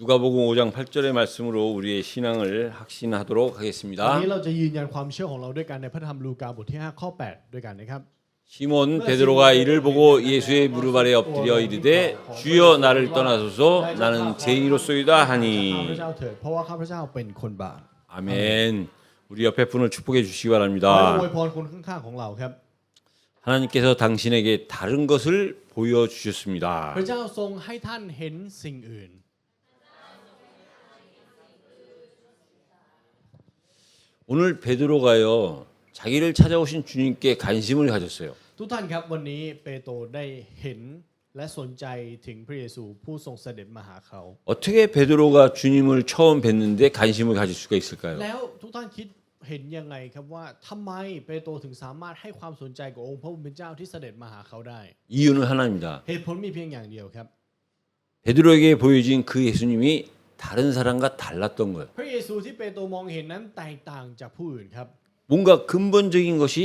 누가복음 5장 8절의 말씀으로 우리의 신앙을 확신하도록 วัน 하겠습니다. นี้เราจะยืนยันความเชื่อของเราด้วยกันในพระธรรมลูกาบทที่5ข้อ8ด้วยกันนะครับ 시몬 베드로가 이를 보고 예수의 무릎 아래 엎드려 이르되 주여 나를 떠나소서 나는 죄인으로소이다 ข้าพ 하니 เจ้าเถิดเพราะว่าข้าพเจ้าเป็นคนบาป 아멘. 우리 옆에 분을 축복해 주시기 ขอให้ 바랍니다. อวยพรคนข้างๆของเราครับ 하나님께서 당신에게 다른 것을 보여주셨습니다. พระเจ้าทรงให้ท่านเห็นสิ่งอื่น 오늘 베드로가요 자기를 찾아오신 주님께 관심을 가졌어요. ทุกท่านครับวันนี้เปโตรได้เห็นและสนใจถึงพระเยซูผู้ทรงเสด็จมาหาเขา 어떻게 베드로가 주님을 처음 뵀는데 관심을 가질 수가 있을까요? แล้วทุกท่านคิดเห็นยังไงครับว่าทำไมเปโตรถึงสามารถให้ความสนใจกับองค์พระผู้เป็นเจ้าที่เสด็จมาหาเขาได้ 이유는 하나입니다. เหตุผลมีเพียงอย่างเดียวครับ 베드로에게 보여진 그 예수님이 다른 사람과 달랐던 거예요. พระเยซูที่เปโตรมองเห็นนั้นแตกต่างจากผู้อื่นครับ 뭔가 근본적인 것이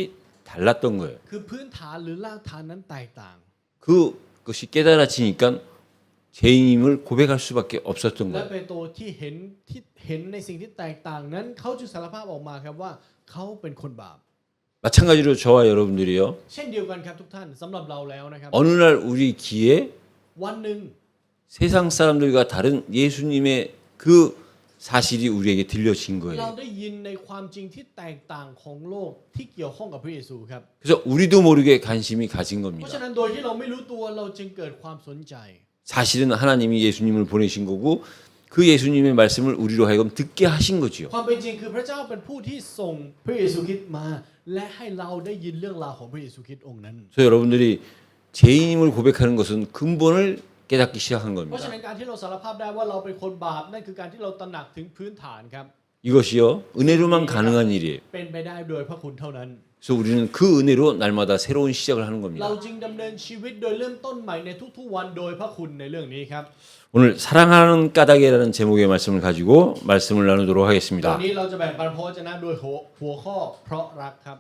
달랐던 거예요. คือพื้นฐานหรือรากฐานนั้นแตกต่าง 그것이 깨달아지니까 죄인임을 고백할 수밖에 없었던 และ 거예요. เปโตรที่เห็นในสิ่งที่แตกต่างนั้นเขาจึงสารภาพออกมาครับว่าเขาเป็นคนบาป 마찬가지로 저와 여러분들이요. เช่นเดียวกันครับทุกท่านสำหรับเราแล้วนะครับ 어느 날 우리 귀에 วันหนึ่ง 세상 사람들과 다른 예수님의 그 사실이 우리에게 들려진 เรา 거예요. ได้ยินในความจริงที่แตกต่างของโลกที่เกี่ยวข้องกับพระเยซูครับ 그래서 우리도 모르게 관심이 가진 เพราะฉะ 겁니다. นั้นโดยที่เราไม่รู้ตัวเราจึงเกิดความสนใจ 사실은 하나님이 예수님을 보내신 거고 그 예수님의 말씀을 우리로 하여금 듣게 하신 거지요. ความเป็นจริงคือพระเจ้าเป็นผู้ที่ส่งพระเยซูคริสต์มา และให้เราได้ยินเรื่องราวของพระเยซูคริสต์องค์นั้น 그래서 여러분들이 죄인임을 고백하는 것은 근본을 깨닫기 시작한 เพราะฉะ 겁니다. นั้นการที่เราสารภาพได้ว่าเราเป็นคนบาปนั่นคือการที่เราตระหนักถึงพื้นฐานครับ 이것이요 은혜로만 가능한 일이에요. เป็นไปได้โดยพระคุณเท่านั้น 그래서 우리는 그 은혜로 날마다 새로운 시작을 하는 เรา 겁니다. จึงดำเนินชีวิตโดยเริ่มต้นใหม่ในทุกๆวันโดยพระคุณในเรื่องนี้ครับ 오늘 사랑하는 까닭이라는 제목의 말씀을 가지고 말씀을 나누도록 วัน 하겠습니다. นี้เราจะแบ่งปันพระวจนะโดยหัวข้อเพราะรักครับ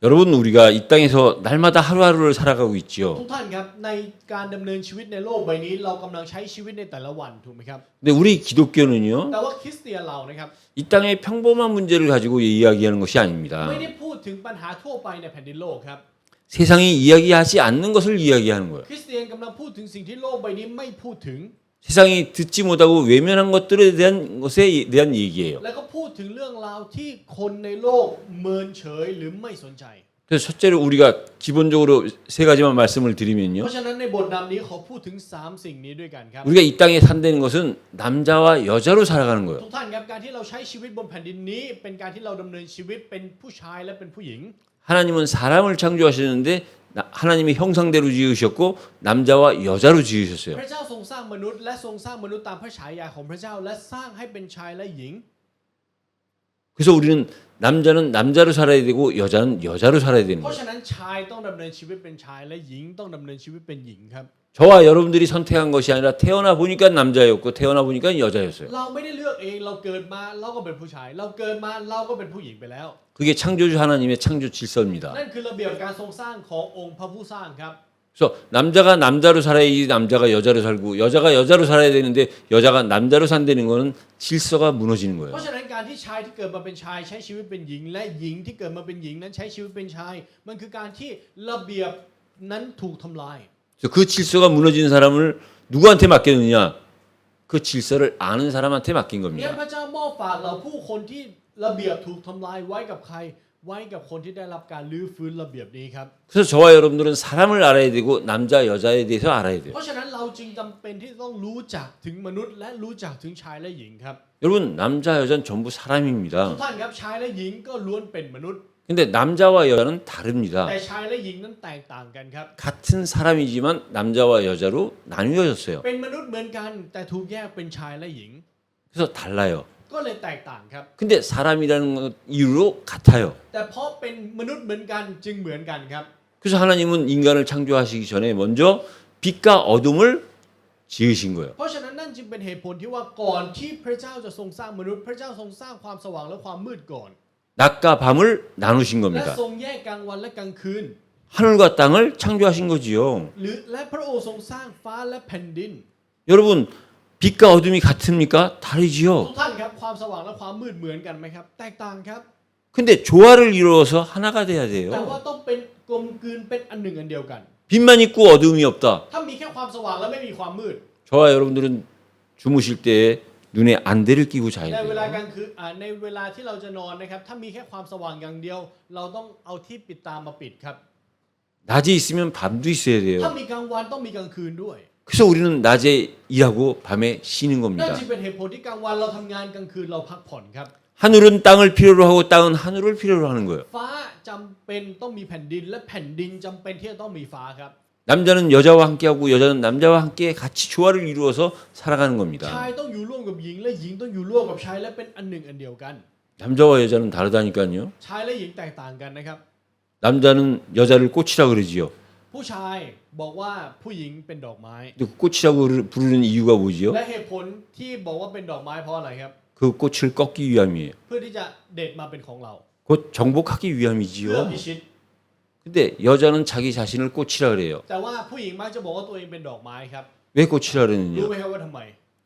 여러분 우리가 이 땅에서 날마다 하루하루를 살아가고 ทุ 있지요. กท่านครับในการดำเนินชีวิตในโลกใบนี้เรากำลังใช้ชีวิตในแต่ละวันถูกไหมครับ 근데 우리 기독교는요 แต่ว่าคริสเตียนเรานะครับ 이 땅의 평범한 문제를 가지고 이야기하는 것이 아닙니다. ไม่ได้พูดถึงปัญหาทั่วไปในแผ่นดินโลกครับ 세상이 이야기하지 않는 것을 이야기하는 거예요. คริสเตียนกำลังพูดถึงสิ่งที่โลกใบนี้ไม่พูดถึง 세상이 듣지 못하고 외면한 것들에 대한 것에 대한 얘기예요. แล้วก็พูดถึงเรื่องราวที่คนในโลกเมินเฉยหรือไม่สนใจ 그래서 첫째로 우리가 기본적으로 세 가지만 말씀을 เพ 드리면요. ราะฉะนั้นในบทนำนี้ขอพูดถึง3สิ่งนี้ด้วยกันครับ 우리가 이 땅에 산다는 것은 남자와 여자로 살아가는 거예요. ทุกท่านครับการที่เราใช้ชีวิตบนแผ่นดินนี้ เป็นการที่เราดำเนินชีวิตเป็นผู้ชายและเป็นผู้หญิง 하나님은 사람을 창조하셨는데 하나님의 형상대로 지으셨고 남자와 여자로 지으셨어요. พระเจ้าทรงสร้างมนุษย์และทรงสร้างมนุษย์ตามพระฉายาของพระเจ้าและสร้างให้เป็นชายและหญิง 그래서 우리는 남자는 남자로 살아야 되고 여자는 여자로 살아야 되는 เพราะ 거예요. ฉะนั้นชายต้องดำเนินชีวิตเป็นชายและหญิงต้องดำเนินชีวิตเป็นหญิงครับ 저와 여러분들이 선택한 것이 아니라 태어나 보니까 남자였고 태어나 보니까 여자였어요. เราไม่ได้เลือกเองเราเกิดมาเราก็เป็นผู้ชาย เราเกิดมาเราก็เป็นผู้หญิงไปแล้ว 그게 창조주 하나님의 창조 질서입니다. นั่นคือระเบียบการทรงสร้างขององค์พระผู้สร้างครับ 그래서 남자가 남자로 살아야지 남자가 여자로 살고 여자가 여자로 살아야 되는데 여자가 남자로 산다는 거는 질서가 무너지는 เพ 거예요. ราะฉะนั้นการที่ชายที่เกิดมาเป็นชายใช้ชีวิตเป็นหญิง และหญิงที่เกิดมาเป็นหญิงนั้นใช้ชีวิตเป็นชาย มันคือการที่ระเบียบนั้นถูกทำลาย 그래서 그 질서가 무너진 사람을 누구한테 맡겼느냐? 그 질서를 아는 사람한테 맡긴 เนี่ย 겁니다. พระเจ้ามอบฝากเราผู้คนที่ระเบียบถูกทำลายไว้กับใคร ไว้กับคนที่ได้รับการลื้อฟื้นระเบียบนี้ครับ 그래서 저와 여러분들은 사람을 알아야 되고 남자 여자에 대해서 알아야 돼요. เพราะฉะนั้นเราจึงจำเป็นที่ต้องรู้จักถึงมนุษย์และรู้จักถึงชายและหญิงครับ 여러분 남자 여자는 전부 ทุก 사람입니다. ท่านครับชายและหญิงก็ล้วนเป็นมนุษย์ 근데 남자와 여자는 다릅니다. แต่ชายและหญิงนั้นแตกต่างกันครับ 같은 사람이지만 남자와 여자로 나뉘어졌어요. เป็นมนุษย์เหมือนกันแต่ถูกแยกเป็นชายและหญิง 그래서 달라요. ก็เลยแตกต่างครับ 근데 사람이라는 것 이유로 같아요. แต่เพราะเป็นมนุษย์เหมือนกันจึงเหมือนกันครับ 그래서 하나님은 인간을 창조하시기 전에 먼저 빛과 어둠을 지으신 거예요. เพราะฉะนั้นนั่นจึงเป็นเหตุผลที่ว่าก่อนที่พระเจ้าจะทรงสร้างมนุษย์พระเจ้าทรงสร้างความสว่างและความมืดก่อน 낮과 밤을 나누신 และ 겁니다. ทรงแยกกลางวันและกลางคืน 하늘과 땅을 창조하신 거지요. และพระองค์ทรงสร้างฟ้าและแผ่นดิน 여러분 빛과 어둠이 같습니까? 다르지요. ทุกท่านครับความสว่างและความมืดเหมือนกันไหมครับแตกต่างครับ 근데 조화를 이루어서 하나가 돼야 แต่ว่า 돼요. ต้องเป็นกลมกลืนเป็นอันหนึ่งอันเดียวกัน 빛만 있고 어둠이 없다. ถ้ามีแค่ความสว่างและไม่มีความมืด 저와 여러분들은 주무실 때 눈에 안대를 끼고 자야 ในเวลา 돼요. กลางคืนในเวลาที่เราจะนอนนะครับถ้ามีแค่ความสว่างอย่างเดียว เราต้องเอาที่ปิดตามาปิดครับ 낮에 있으면 밤도 있어야 ถ้า 돼요. มีกลางวันต้องมีกลางคืนด้วย 그래서 우리는 낮에 일하고 밤에 쉬는 นั่น 겁니다. จึงเป็นเหตุผลที่กลางวันเราทำงานกลางคืนเราพักผ่อนครับ 하늘은 땅을 필요로 하고 땅은 하늘을 필요로 하는 거예요. ฟ้าจำเป็นต้องมีแผ่นดินและแผ่นดินจำเป็นที่จะต้องมีฟ้าครับ 남자는 여자와 함께하고 여자는 남자와 함께 같이 조화를 이루어서 살아가는 ชาย 겁니다. ต้องอยู่ร่วมกับหญิงและหญิงต้องอยู่ร่วมกับชายและเป็นอันหนึ่งอันเดียวกัน 남자와 여자는 다르다니까요. ชายและหญิงแตกต่างกันนะครับ 남자는 여자를 꽃이라 그러지요. ผู้ชายบอกว่าผู้หญิงเป็นดอกไม้ 근데 그 꽃이라고 부르는 이유가 뭐지요? และเหตุผลที่บอกว่าเป็นดอกไม้เพราะอะไรครับ 그 꽃을 꺾기 위함이에요. เพื่อที่จะเด็ดมาเป็นของเรา 곧 정복하기 เพื่อ 위함이지요. พิชิต 근데 여자는 자기 자신을 꽃이라 그래요. แต่ว่าผู้หญิงมักจะบอกว่าตัวเองเป็นดอกไม้ครับ 왜 꽃이라 รู้ 그러느냐? ไหมครับว่าทำไม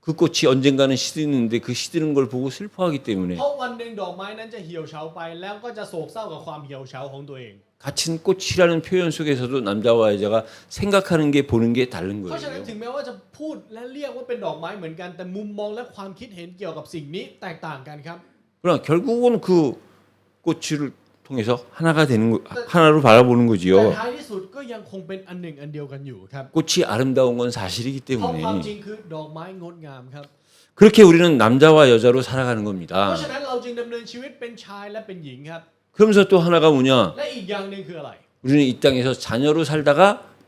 그 꽃이 언젠가는 시드는데 그 시드는 걸 보고 슬퍼하기 때문에 เพราะวันหนึ่งดอกไม้นั้นจะเหี่ยวเฉาไป แล้วก็จะโศกเศร้ากับความเหี่ยวเฉาของตัวเอง 같은 꽃이라는 표현 속에서도 남자와 여자가 생각하는 게 보는 게 다른 เพราะฉะนั้น 거예요. ถึงแม้ว่าจะพูดและเรียกว่าเป็นดอกไม้เหมือนกันแต่มุมมองและความคิดเห็นเกี่ยวกับสิ่งนี้แตกต่างกันครับ 그러나 결국은 그 꽃을 통해서 하나가 되는 거, 하나로 바라보는 แต่ 거지요. ท้ายที่สุดก็ยังคงเป็นอันหนึ่งอันเดียวกันอยู่ครับ 꽃이 아름다운 건 사실이기 เพราะความจ 때문에 ริงคือดอกไม้งดงามครับ 그렇게 우리는 남자와 여자로 살아가는 เพ 겁니다. ราะฉะนั้นเราจึงดำเนินชีวิตเป็นชายและเป็นหญิงครับ 그러면서 또 하나가 뭐냐? และอีกอย่างหนึ่งคืออะไร 우리는 이 땅에서 자녀로 살다가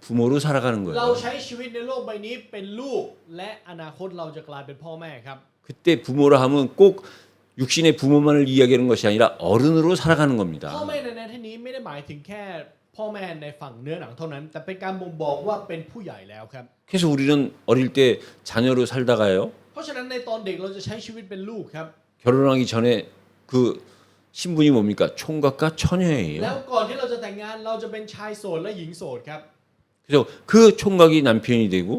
부모로 살아가는 เรา 거예요. ใช้ชีวิตในโลกใบนี้เป็นลูกและอนาคตเราจะกลายเป็นพ่อแม่ครับ 그때 부모라 하면 꼭 육신의 부모만을 이야기하는 것이 아니라 어른으로 살아가는 พ่อ 겁니다. แม่ในที่นี้ไม่ได้หมายถึงแค่พ่อแม่ในฝั่งเนื้อหนังเท่านั้น แต่เป็นการบ่งบอกว่าเป็นผู้ใหญ่แล้วครับ 그래서 우리는 어릴 때 자녀로 살다가요. เพราะฉะนั้นในตอนเด็กเราจะใช้ชีวิตเป็นลูกครับ 결혼하기 전에 그 신분이 뭡니까? 총각과 แล้ว 처녀예요. ก่อนที่เราจะแต่งงานเราจะเป็นชายโสดและหญิงโสดครับ 그래서 그 총각이 남편이 되고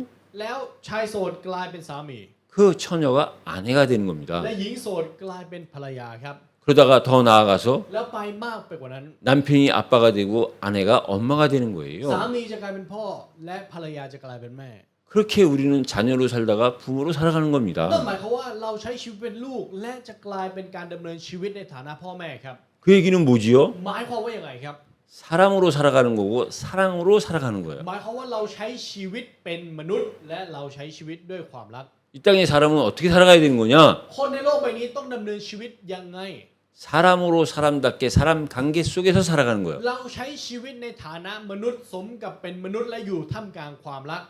แล้วชายโสดกลายเป็นสามี 그 처녀가 아내가 되는 겁니다. และหญิงโสดกลายเป็นภรรยาครับ 그러다가 더 나아가서 แล้วไปมากไปกว่านั้น 남편이 아빠가 되고 아내가 엄마가 되는 สา 거예요. มีจะกลายเป็นพ่อและภรรยาจะกลายเป็นแม่ 그렇게 우리는 자녀로 살다가 부모로 살아가는 นั่น 겁니다. หมายความว่าเราใช้ชีวิตเป็นลูกและจะกลายเป็นการดำเนินชีวิตในฐานะพ่อแม่ครับ 그 얘기는 뭐지요? หมายความว่าอย่างไรครับ 사람으로 살아가는 거고 사랑으로 살아가는 거예요. หมายความว่าเราใช้ชีวิตเป็นมนุษย์และเราใช้ชีวิตด้วยความรัก 이 땅의 사람은 어떻게 살아가야 되는 거냐? คนในโลกใบนี้ต้องดำเนินชีวิตยังไง 사람으로 사람답게 사람 관계 속에서 살아가는 거예요. เราใช้ชีวิตในฐานะมนุษย์สมกับเป็นมนุษย์และอยู่ท่ามกลางความรัก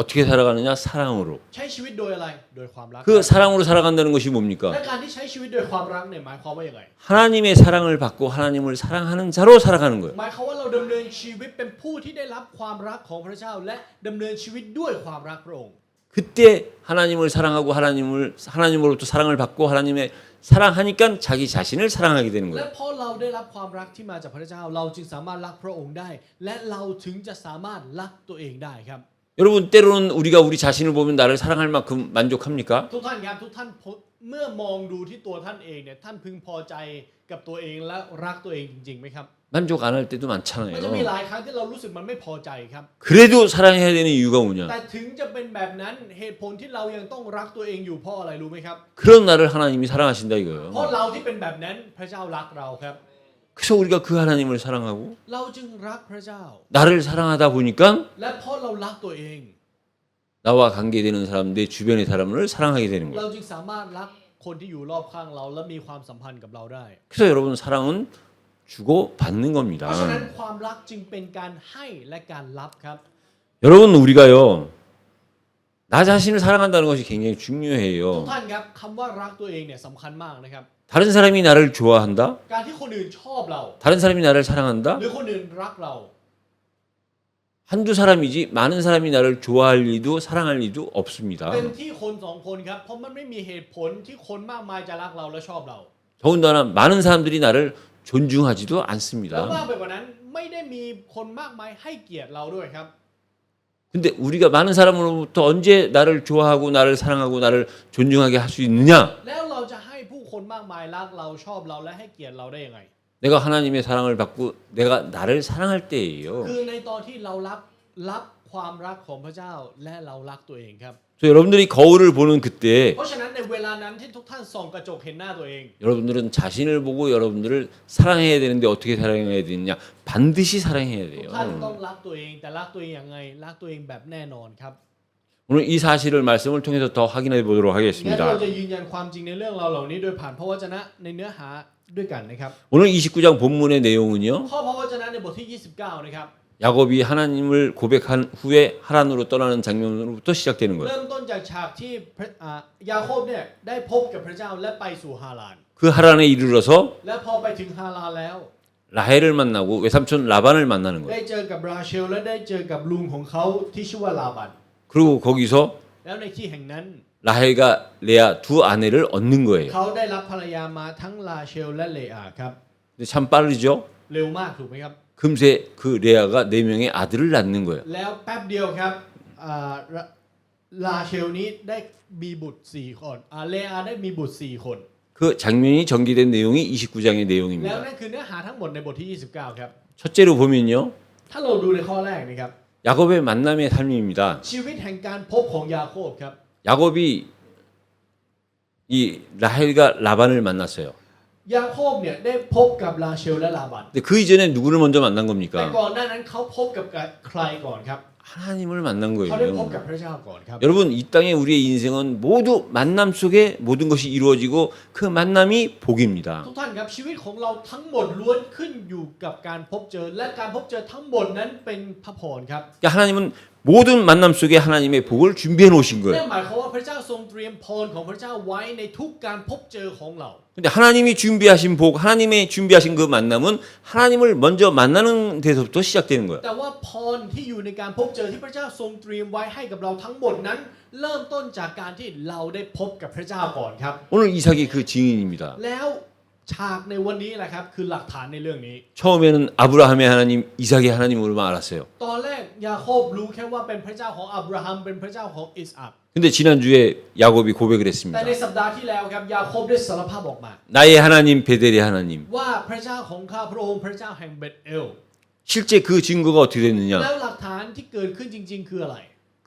어떻게 살아가느냐? 사랑으로. ใช้ชีวิตโดยอะไรโดยความรัก 그 사랑으로 살아간다는 것이 และ 뭡니까? การที่ใช้ชีวิตโดยความรักเนี่ยหมายความว่าอย่างไร 하나님의 사랑을 받고 하나님을 사랑하는 자로 살아가는 거예요. หมายความว่าเราดำเนินชีวิตเป็นผู้ที่ได้รับความรักของพระเจ้า และดำเนินชีวิตด้วยความรักพระองค์ 그때 하나님을 사랑하고 하나님으로부터 사랑을 받고 하나님의 사랑하니까 자기 자신을 사랑하게 되는 และ 거예요. พอเราได้รับความรักที่มาจากพระเจ้า เราจึงสามารถรักพระองค์ได้ และเราถึงจะสามารถรักตัวเองได้ครับ 여러분 때로는 우리가 우리 자신을 보면 나를 사랑할 만큼 만족합니까? ทุกท่านครับทุกท่านเมื่อมองดูที่ตัวท่านเองเนี่ยท่านพึงพอใจกับตัวเองและรักตัวเองจริงๆไหมครับ 만족 안 할 때도 มันจะมี 많잖아요. หลายครั้งที่เรารู้สึกมันไม่พอใจครับ 그래도 사랑해야 되는 이유가 뭐냐? แต่ถึงจะเป็นแบบนั้นเหตุผลที่เรายังต้องรักตัวเองอยู่เพราะอะไรรู้ไหมครับ 그런 나를 하나님이 사랑하신다 เพราะ 이거예요. เราที่เป็นแบบนั้นพระเจ้ารักเราครับ 그래서 우리가 그 하나님을 사랑하고 เราจึงรักพระเจ้า 나를 사랑하다 보니까 และเพราะเรารักตัวเอง 나와 관계되는 사람, 내 주변의 사람을 사랑하게 되는 เรา 거예요. จึงสามารถรักคนที่อยู่รอบข้างเราและมีความสัมพันธ์กับเราได้ 그래서 여러분 사랑은 주고 받는 เพราะฉะนั้น 겁니다. ความรักจึงเป็นการให้และการรับครับ 여러분 우리가요 나 자신을 사랑한다는 것이 굉장히 ทุก 중요해요. ท่านครับคำว่ารักตัวเองเนี่ยสำคัญมากนะครับ 다른 사람이 나를 좋아한다? การที่คนอื่นชอบเรา 다른 사람이 나를 사랑한다? หรือคนอื่นรักเรา 한두 사람이지 많은 사람이 나를 좋아할 리도 사랑할 리도 없습니다. เป็นที่คนสองคนครับเพราะมันไม่มีเหตุผลที่คนมากมายจะรักเราและชอบเรา 더군다나 많은 사람들이 나를 존중하지도 แล้ว 않습니다. มากไปกว่านั้นไม่ได้มีคนมากมายให้เกียรติเราด้วยครับ 근데 우리가 많은 사람으로부터 언제 나를 좋아하고 나를 사랑하고 나를 존중하게 할 수 있느냐? แล้วเราจะให้ผู้คนมากมายรักเราชอบเราและให้เกียรติเราได้ยังไง 내가 하나님의 사랑을 받고 내가 나를 사랑할 때예요. คือในตอนที่เรารับความรักของพระเจ้าและเรารักตัวเองครับ 그래서 여러분들이 거울을 보는 그때 เพราะฉะนั้นในเวลานั้นที่ทุกท่านส่องกระจกเห็นหน้าตัวเอง 여러분들은 자신을 보고 여러분들을 사랑해야 되는데 어떻게 사랑해야 되느냐? 반드시 사랑해야 ทุกท่านต้อง 돼요. รักตัวเองแต่รักตัวเองยังไงรักตัวเองแบบแน่นอนครับ 오늘 이 사실을 말씀을 통해서 더 확인해 보도록 งั้นเรา 하겠습니다. จะยืนยันความจริงในเรื่องเราเหล่านี้โดยผ่านพระวจนะในเนื้อหาด้วยกันนะครับ 오늘 29장 본문의 내용은요. ข้อพระวจนะในบทที่ 29 นะครับ 야곱이 하나님을 고백한 후에 하란으로 떠나는 장면으로부터 시작되는 거예요. เริ่มต้นจากฉากที่ยาโคบเนี่ยได้พบกับพระเจ้าและไปสู่ฮาราน 그 하란에 이르러서 และพอไปถึงฮารานแล้ว 라헬을 만나고 외삼촌 라반을 만나는 ได้ 거예요. เจอกับราเชลและได้เจอกับลุงของเขาที่ชื่อว่าลาบัน 그리고 거기서 แล้วในที่แห่งนั้น 라헬과 레아 두 아내를 얻는 거예요. เขาได้รับภรรยามาทั้งราเชลและเลอาครับ 근데 참 빠르죠? เร็วมากถูกไหมครับ 금세 그 레아가 4명의 아들을 낳는 거예요. แล้วแป๊บเดียวครับราเชลนี้ได้มีบุตร4คนเลอาได้มีบุตร4คน 그 장면이 전개된 내용이 29장의 แล้ว 내용입니다. นั่นคือเนื้อหาทั้งหมดในบทที่ 29 ครับ 첫째로 보면요. ถ้าเราดูในข้อแรกนะครับ 야곱의 만남의 삶입니다. ชีวิตแห่งการพบของยาโคบครับ 야곱이 이 라헬과 라반을 만났어요. ยาโคบเนี่ยได้พบกับราเชลและลาบัน 근데 그 이전에 누구를 먼저 만난 แต่ 겁니까? ก่อนหน้านั้นเขาพบกับใครก่อนครับ 하나님을 만난 เขาได้พบ 거예요. กับพระเจ้าก่อนครับ 여러분 이 땅에 우리의 인생은 모두 만남 속에 모든 것이 이루어지고 그 만남이 복입니다. ทุกท่านครับชีวิตของเราทั้งหมดล้วนขึ้นอยู่กับการพบเจอและการพบเจอทั้งหมดนั้นเป็นพระพรครับ 그러니까 하나님은 모든 만남 속에 하나님의 복을 준비해 놓으신 นั่น 거예요. หมายความว่าพระเจ้าทรงเตรียมพรของพระเจ้าไว้ในทุกการพบเจอของเรา 근데 하나님이 준비하신 복, 하나님이 준비하신 그 만남은 하나님을 먼저 만나는 데서부터 시작되는 거예요. แต่ว่าพรที่อยู่ในการพบเจอที่พระเจ้าทรงเตรียมไว้ให้กับเราทั้งหมดนั้น เริ่มต้นจากการที่เราได้พบกับพระเจ้าก่อนครับ 오늘 이삭이 그 증인입니다. แล้วฉากในวันนี้แหละครับคือหลักฐานในเรื่องนี้ 처음에는 아브라함의 하나님, 이삭의 하나님으로만 알았어요. ตอนแรกยาโคบรู้แค่ว่าเป็นพระเจ้าของอับราฮัมเป็นพระเจ้าของอิสอัค 근데 지난주에 야곱이 고백을 แต่ 했습니다. ในสัปดาห์ที่แล้วครับยาโคบได้สารภาพออกมา 나의 하나님 베델의 하나님. ว่าพระเจ้าของข้าพระองค์พระเจ้าแห่งเบธเอล 실제 그 증거가 어떻게 แล้ 됐느냐? วหลักฐานที่เกิดขึ้นจริง ๆ คืออะไร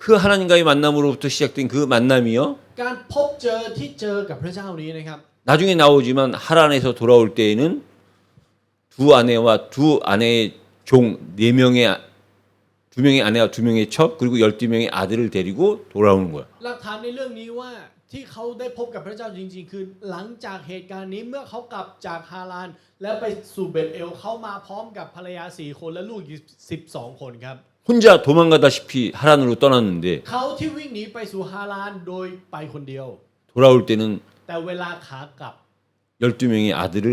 그 하나님과의 만남으로부터 시작된 그 만남이요. การพบเจอที่เจอกับพระเจ้านี้นะครับ 나중에 나오지만 하란에서 돌아올 때에는 두 아내와 두 아내의 종 4명의 2명의 아내와 2명의 첩 그리고 12명의 아들을 데리고 돌아오는 거야. หลักฐานในเรื่องนี้ว่าที่เขาได้พบกับพระเจ้าจริง ๆ คือหลังจากเหตุการณ์นี้เมื่อเขากลับจากฮารานและไปสู่เบธเอลเขามาพร้อมกับภรรยา4คนและลูกอีก12 คนครับ 혼자 도망가다시피 하란으로 떠났는데 เขาที่วิ่งหนีไปสู่ฮารานโดยไปคนเดียว 돌아올 때는 แต่เวลาขากลับ 12명의 아들을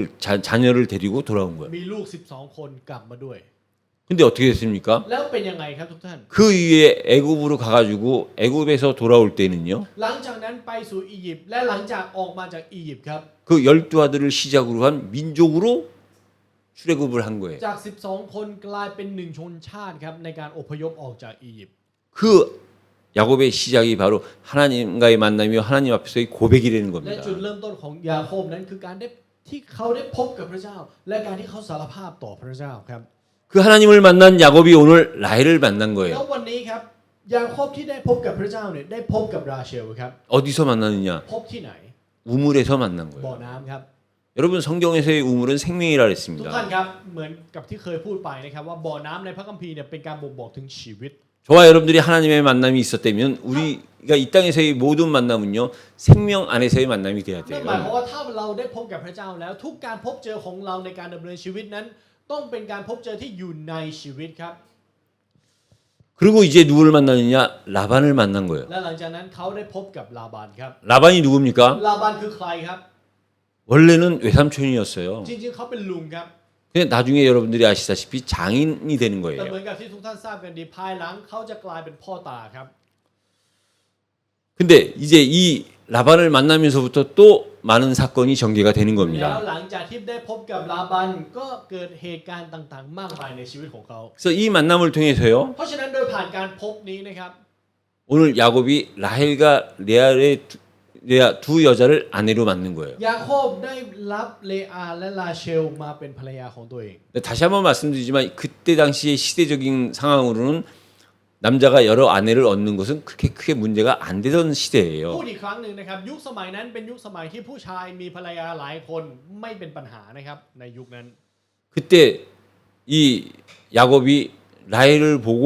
자녀를 데리고 돌아온 거야. มีลูก12 คนกลับมาด้วย 근데 어떻게 됐습니까? แล้วเป็นยังไงครับทุกท่าน 그 이후에 애굽으로 가가지고 애굽에서 돌아올 때는요. หลังจากนั้นไปสู่อียิปต์และหลังจากออกมาจากอียิปต์ครับ 그 12아들을 시작으로 한 민족으로 출애굽을 한 거예요. จาก12 คนกลายเป็น1ชนชาติครับในการอพยพออกจากอียิปต์ 그 야곱의 시작이 바로 하나님과의 만남이요 하나님 앞에서의 고백이 되는 และ 겁니다. จุดเริ่มต้นของยาโคบนั้นคือการได้ที่เขาได้พบกับพระเจ้า และการที่เขาสารภาพต่อพระเจ้าครับ 그 하나님을 만난 야곱이 오늘 라헬을 만난 แล้ว 거예요. วันนี้ครับยาโคบที่ได้พบกับพระเจ้าเนี่ยได้พบกับราเชลครับ 어디서 만나느냐? พบที่ไหน 우물에서 만난 บ่อ 거예요. น้ำครับ 여러분 성경에서의 우물은 생명이라 ทุก 했습니다. ท่านครับเหมือนกับที่เคยพูดไปนะครับว่าบ่อน้ำในพระคัมภีร์เนี่ยเป็นการบ่งบอกถึงชีวิต 저와 여러분들이 하나님의 만남이 있었다면 우리가 이 땅에서의 모든 만남은요 생명 안에서의 만남이 돼야 นั่นหมายความ 돼요. ว่าถ้าเราได้พบกับพระเจ้าแล้วทุกการพบเจอของเราในการดำเนินชีวิตนั้น ต้องเป็นการพบเจอที่อยู่ในชีวิตครับ 그리고 이제 누구를 만나느냐? 라반을 만난 거예요. และหลังจากนั้นเขาได้พบกับลาบานครับ 라반이 누굽니까? ลาบานคือใครครับ 원래는 외삼촌이었어요. จริงๆเขาเป็นลุงครับ 근데 나중에 여러분들이 아시다시피 장인이 되는 แต่เหมื 거예요. อนกับที่ทุกท่านทราบกันดีภายหลังเขาจะกลายเป็นพ่อตาครับ 근데 이제 이 라반을 만나면서부터 또 많은 사건이 전개가 되는 แล้ว 겁니다. หลังจากที่ได้พบกับลาบันก็เกิดเหตุการณ์ต่างๆ มากมายในชีวิตของเขา 그래서 이 만남을 통해서요. เพราะฉะนั้นโดยผ่านการพบนี้นะครับ 오늘 야곱이 라헬과 레아의 레아 두 여자를 아내로 만든 거예요. ยาโคบได้รับเลอาและลาเชลมาเป็นภรรยาของตัวเอง 다시 한번 말씀드리지만 그때 당시의 시대적인 상황으로는 남자가 여러 아내를 얻는 것은 그렇게 크게 문제가 안 되던 พูด 시대예요. อีกครั้งหนึ่งนะครับยุคสมัยนั้นเป็นยุคสมัยที่ผู้ชายมีภรรยาหลายคนไม่เป็นปัญหานะครับในยุคนั้น 그때 이 야곱이 라헬을 보고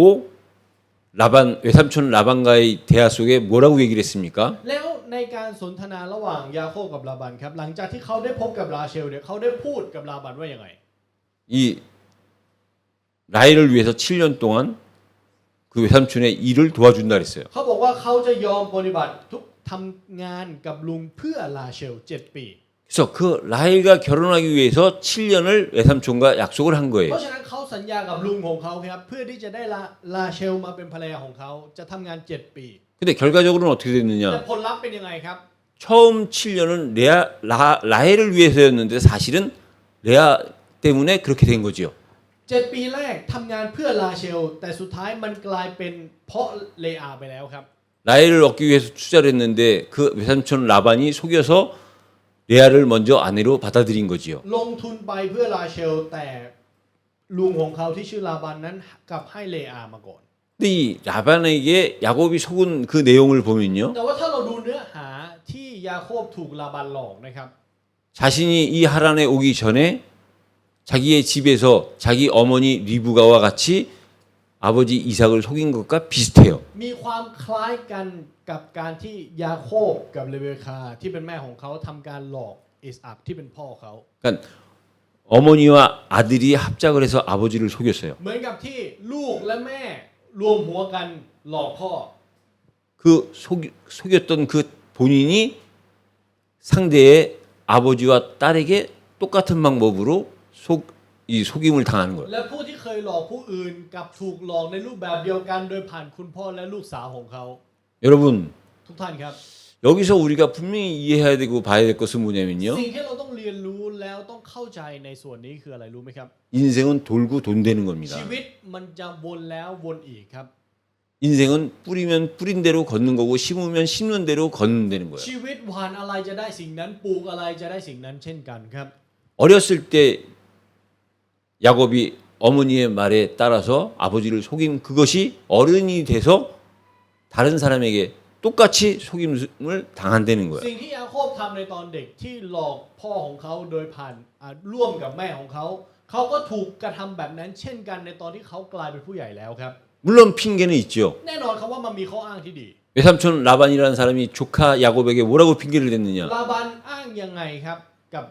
라반 외삼촌 라반과의 대화 속에 뭐라고 얘기를 했습니까? แล้วในการสนทนาระหว่างยาโคบกับลาบันครับหลังจากที่เขาได้พบกับลาเชลเนี่ยเขาได้พูดกับลาบันว่ายังไง 이 라헬을 위해서 7년 동안 그 외삼촌의 일을 도와준다 그랬어요. เขาบอกว่าเขาจะยอมปฏิบัติทุกทำงานกับลุงเพื่อลาเชล7 ปี 그래서 그 라헬과 결혼하기 위해서 7년을 외삼촌과 약속을 한 เพ 거예요. ราะฉะนั้นเขาสัญญากับลุงของเขาครับเพื่อที่จะได้ลาเชลมาเป็นภรรยาของเขาจะทำงาน7 ปี 근데 결과적으로는 어떻게 แต่ 됐느냐? ผลลัพธ์เป็นยังไงครับ 처음 7년은 라헬을 위해서였는데 사실은 레아 때문에 그렇게 된 거지요. 7 ปีแรกทำงานเพื่อลาเชลแต่สุดท้ายมันกลายเป็นเพราะเลอาไปแล้วครับ 라헬을 얻기 위해서 투자를 했는데 그 외삼촌 라반이 속여서 레아를 먼저 아내로 받아들인 거지요. ลงทุนไปเพื่อลาเชลแต่ลุงของเขาที่ชื่อลาบันนั้นกลับให้เลอามาก่อน 근데 이 라반에게 야곱이 속은 그 내용을 보면요. แต่ว่าถ้าเราดูเนื้อหาที่ยาโคบถูกลาบันหลอกนะครับ 자신이 이 하란에 오기 전에 자기의 집에서 자기 어머니 리브가와 같이 아버지 이삭을 속인 것과 비슷해요. มีความคล้ายกันกับการที่ยาโคบกับเลเบคาที่เป็นแม่ของเขาทำการหลอกอิสอัคที่เป็นพ่อเขา 그러니까 어머니와 아들이 합작을 해서 아버지를 속였어요. เหมือนกับที่ลูกและแม่รวมหัวกันหลอกพ่อ 그 속였던 그 본인이 상대의 아버지와 딸에게 똑같은 방법으로 이 속임을 당하는 거예요. และผู้ที่เคยหลอกผู้อื่นกับถูกหลอกในรูปแบบเดียวกันโดยผ่านคุณพ่อและลูกสาวของเขา 여러분 ทุกท่านครับ 여기서 우리가 분명히 이해해야 되고 봐야 될 것은 뭐냐면요. สิ่งที่เราต้องเรียนรู้แล้วต้องเข้าใจในส่วนนี้คืออะไรรู้ไหมครับ 인생은 돌고 돈 되는 겁니다. ชีวิตมันจะวนแล้ววนอีกครับ 인생은 뿌리면 뿌린 대로 걷는 거고 심으면 심는 대로 걷는다는 거예요. ชีวิตหวานอะไรจะได้สิ่งนั้นปลูกอะไรจะได้สิ่งนั้นเช่นกันครับ 어렸을 때 야곱이 어머니의 말에 따라서 아버지를 속인 그것이 어른이 돼서 다른 사람에게 똑같이 속임을 당한다는 거예요. สิ่งที่ยาโคบทำในตอนเด็กที่หลอกพ่อของเขาโดยผ่านร่วมกับแม่ของเขาเขาก็ถูกกระทำแบบนั้นเช่นกันในตอนที่เขากลายเป็นผู้ใหญ่แล้วครับ 물론 핑계는 있죠. แน่นอนครับว่ามันมีข้ออ้างที่ดี 외삼촌 라반이라는 사람이 조카 야곱에게 뭐라고 핑계를 댔느냐? ลาบันอ้างยังไงครับกับ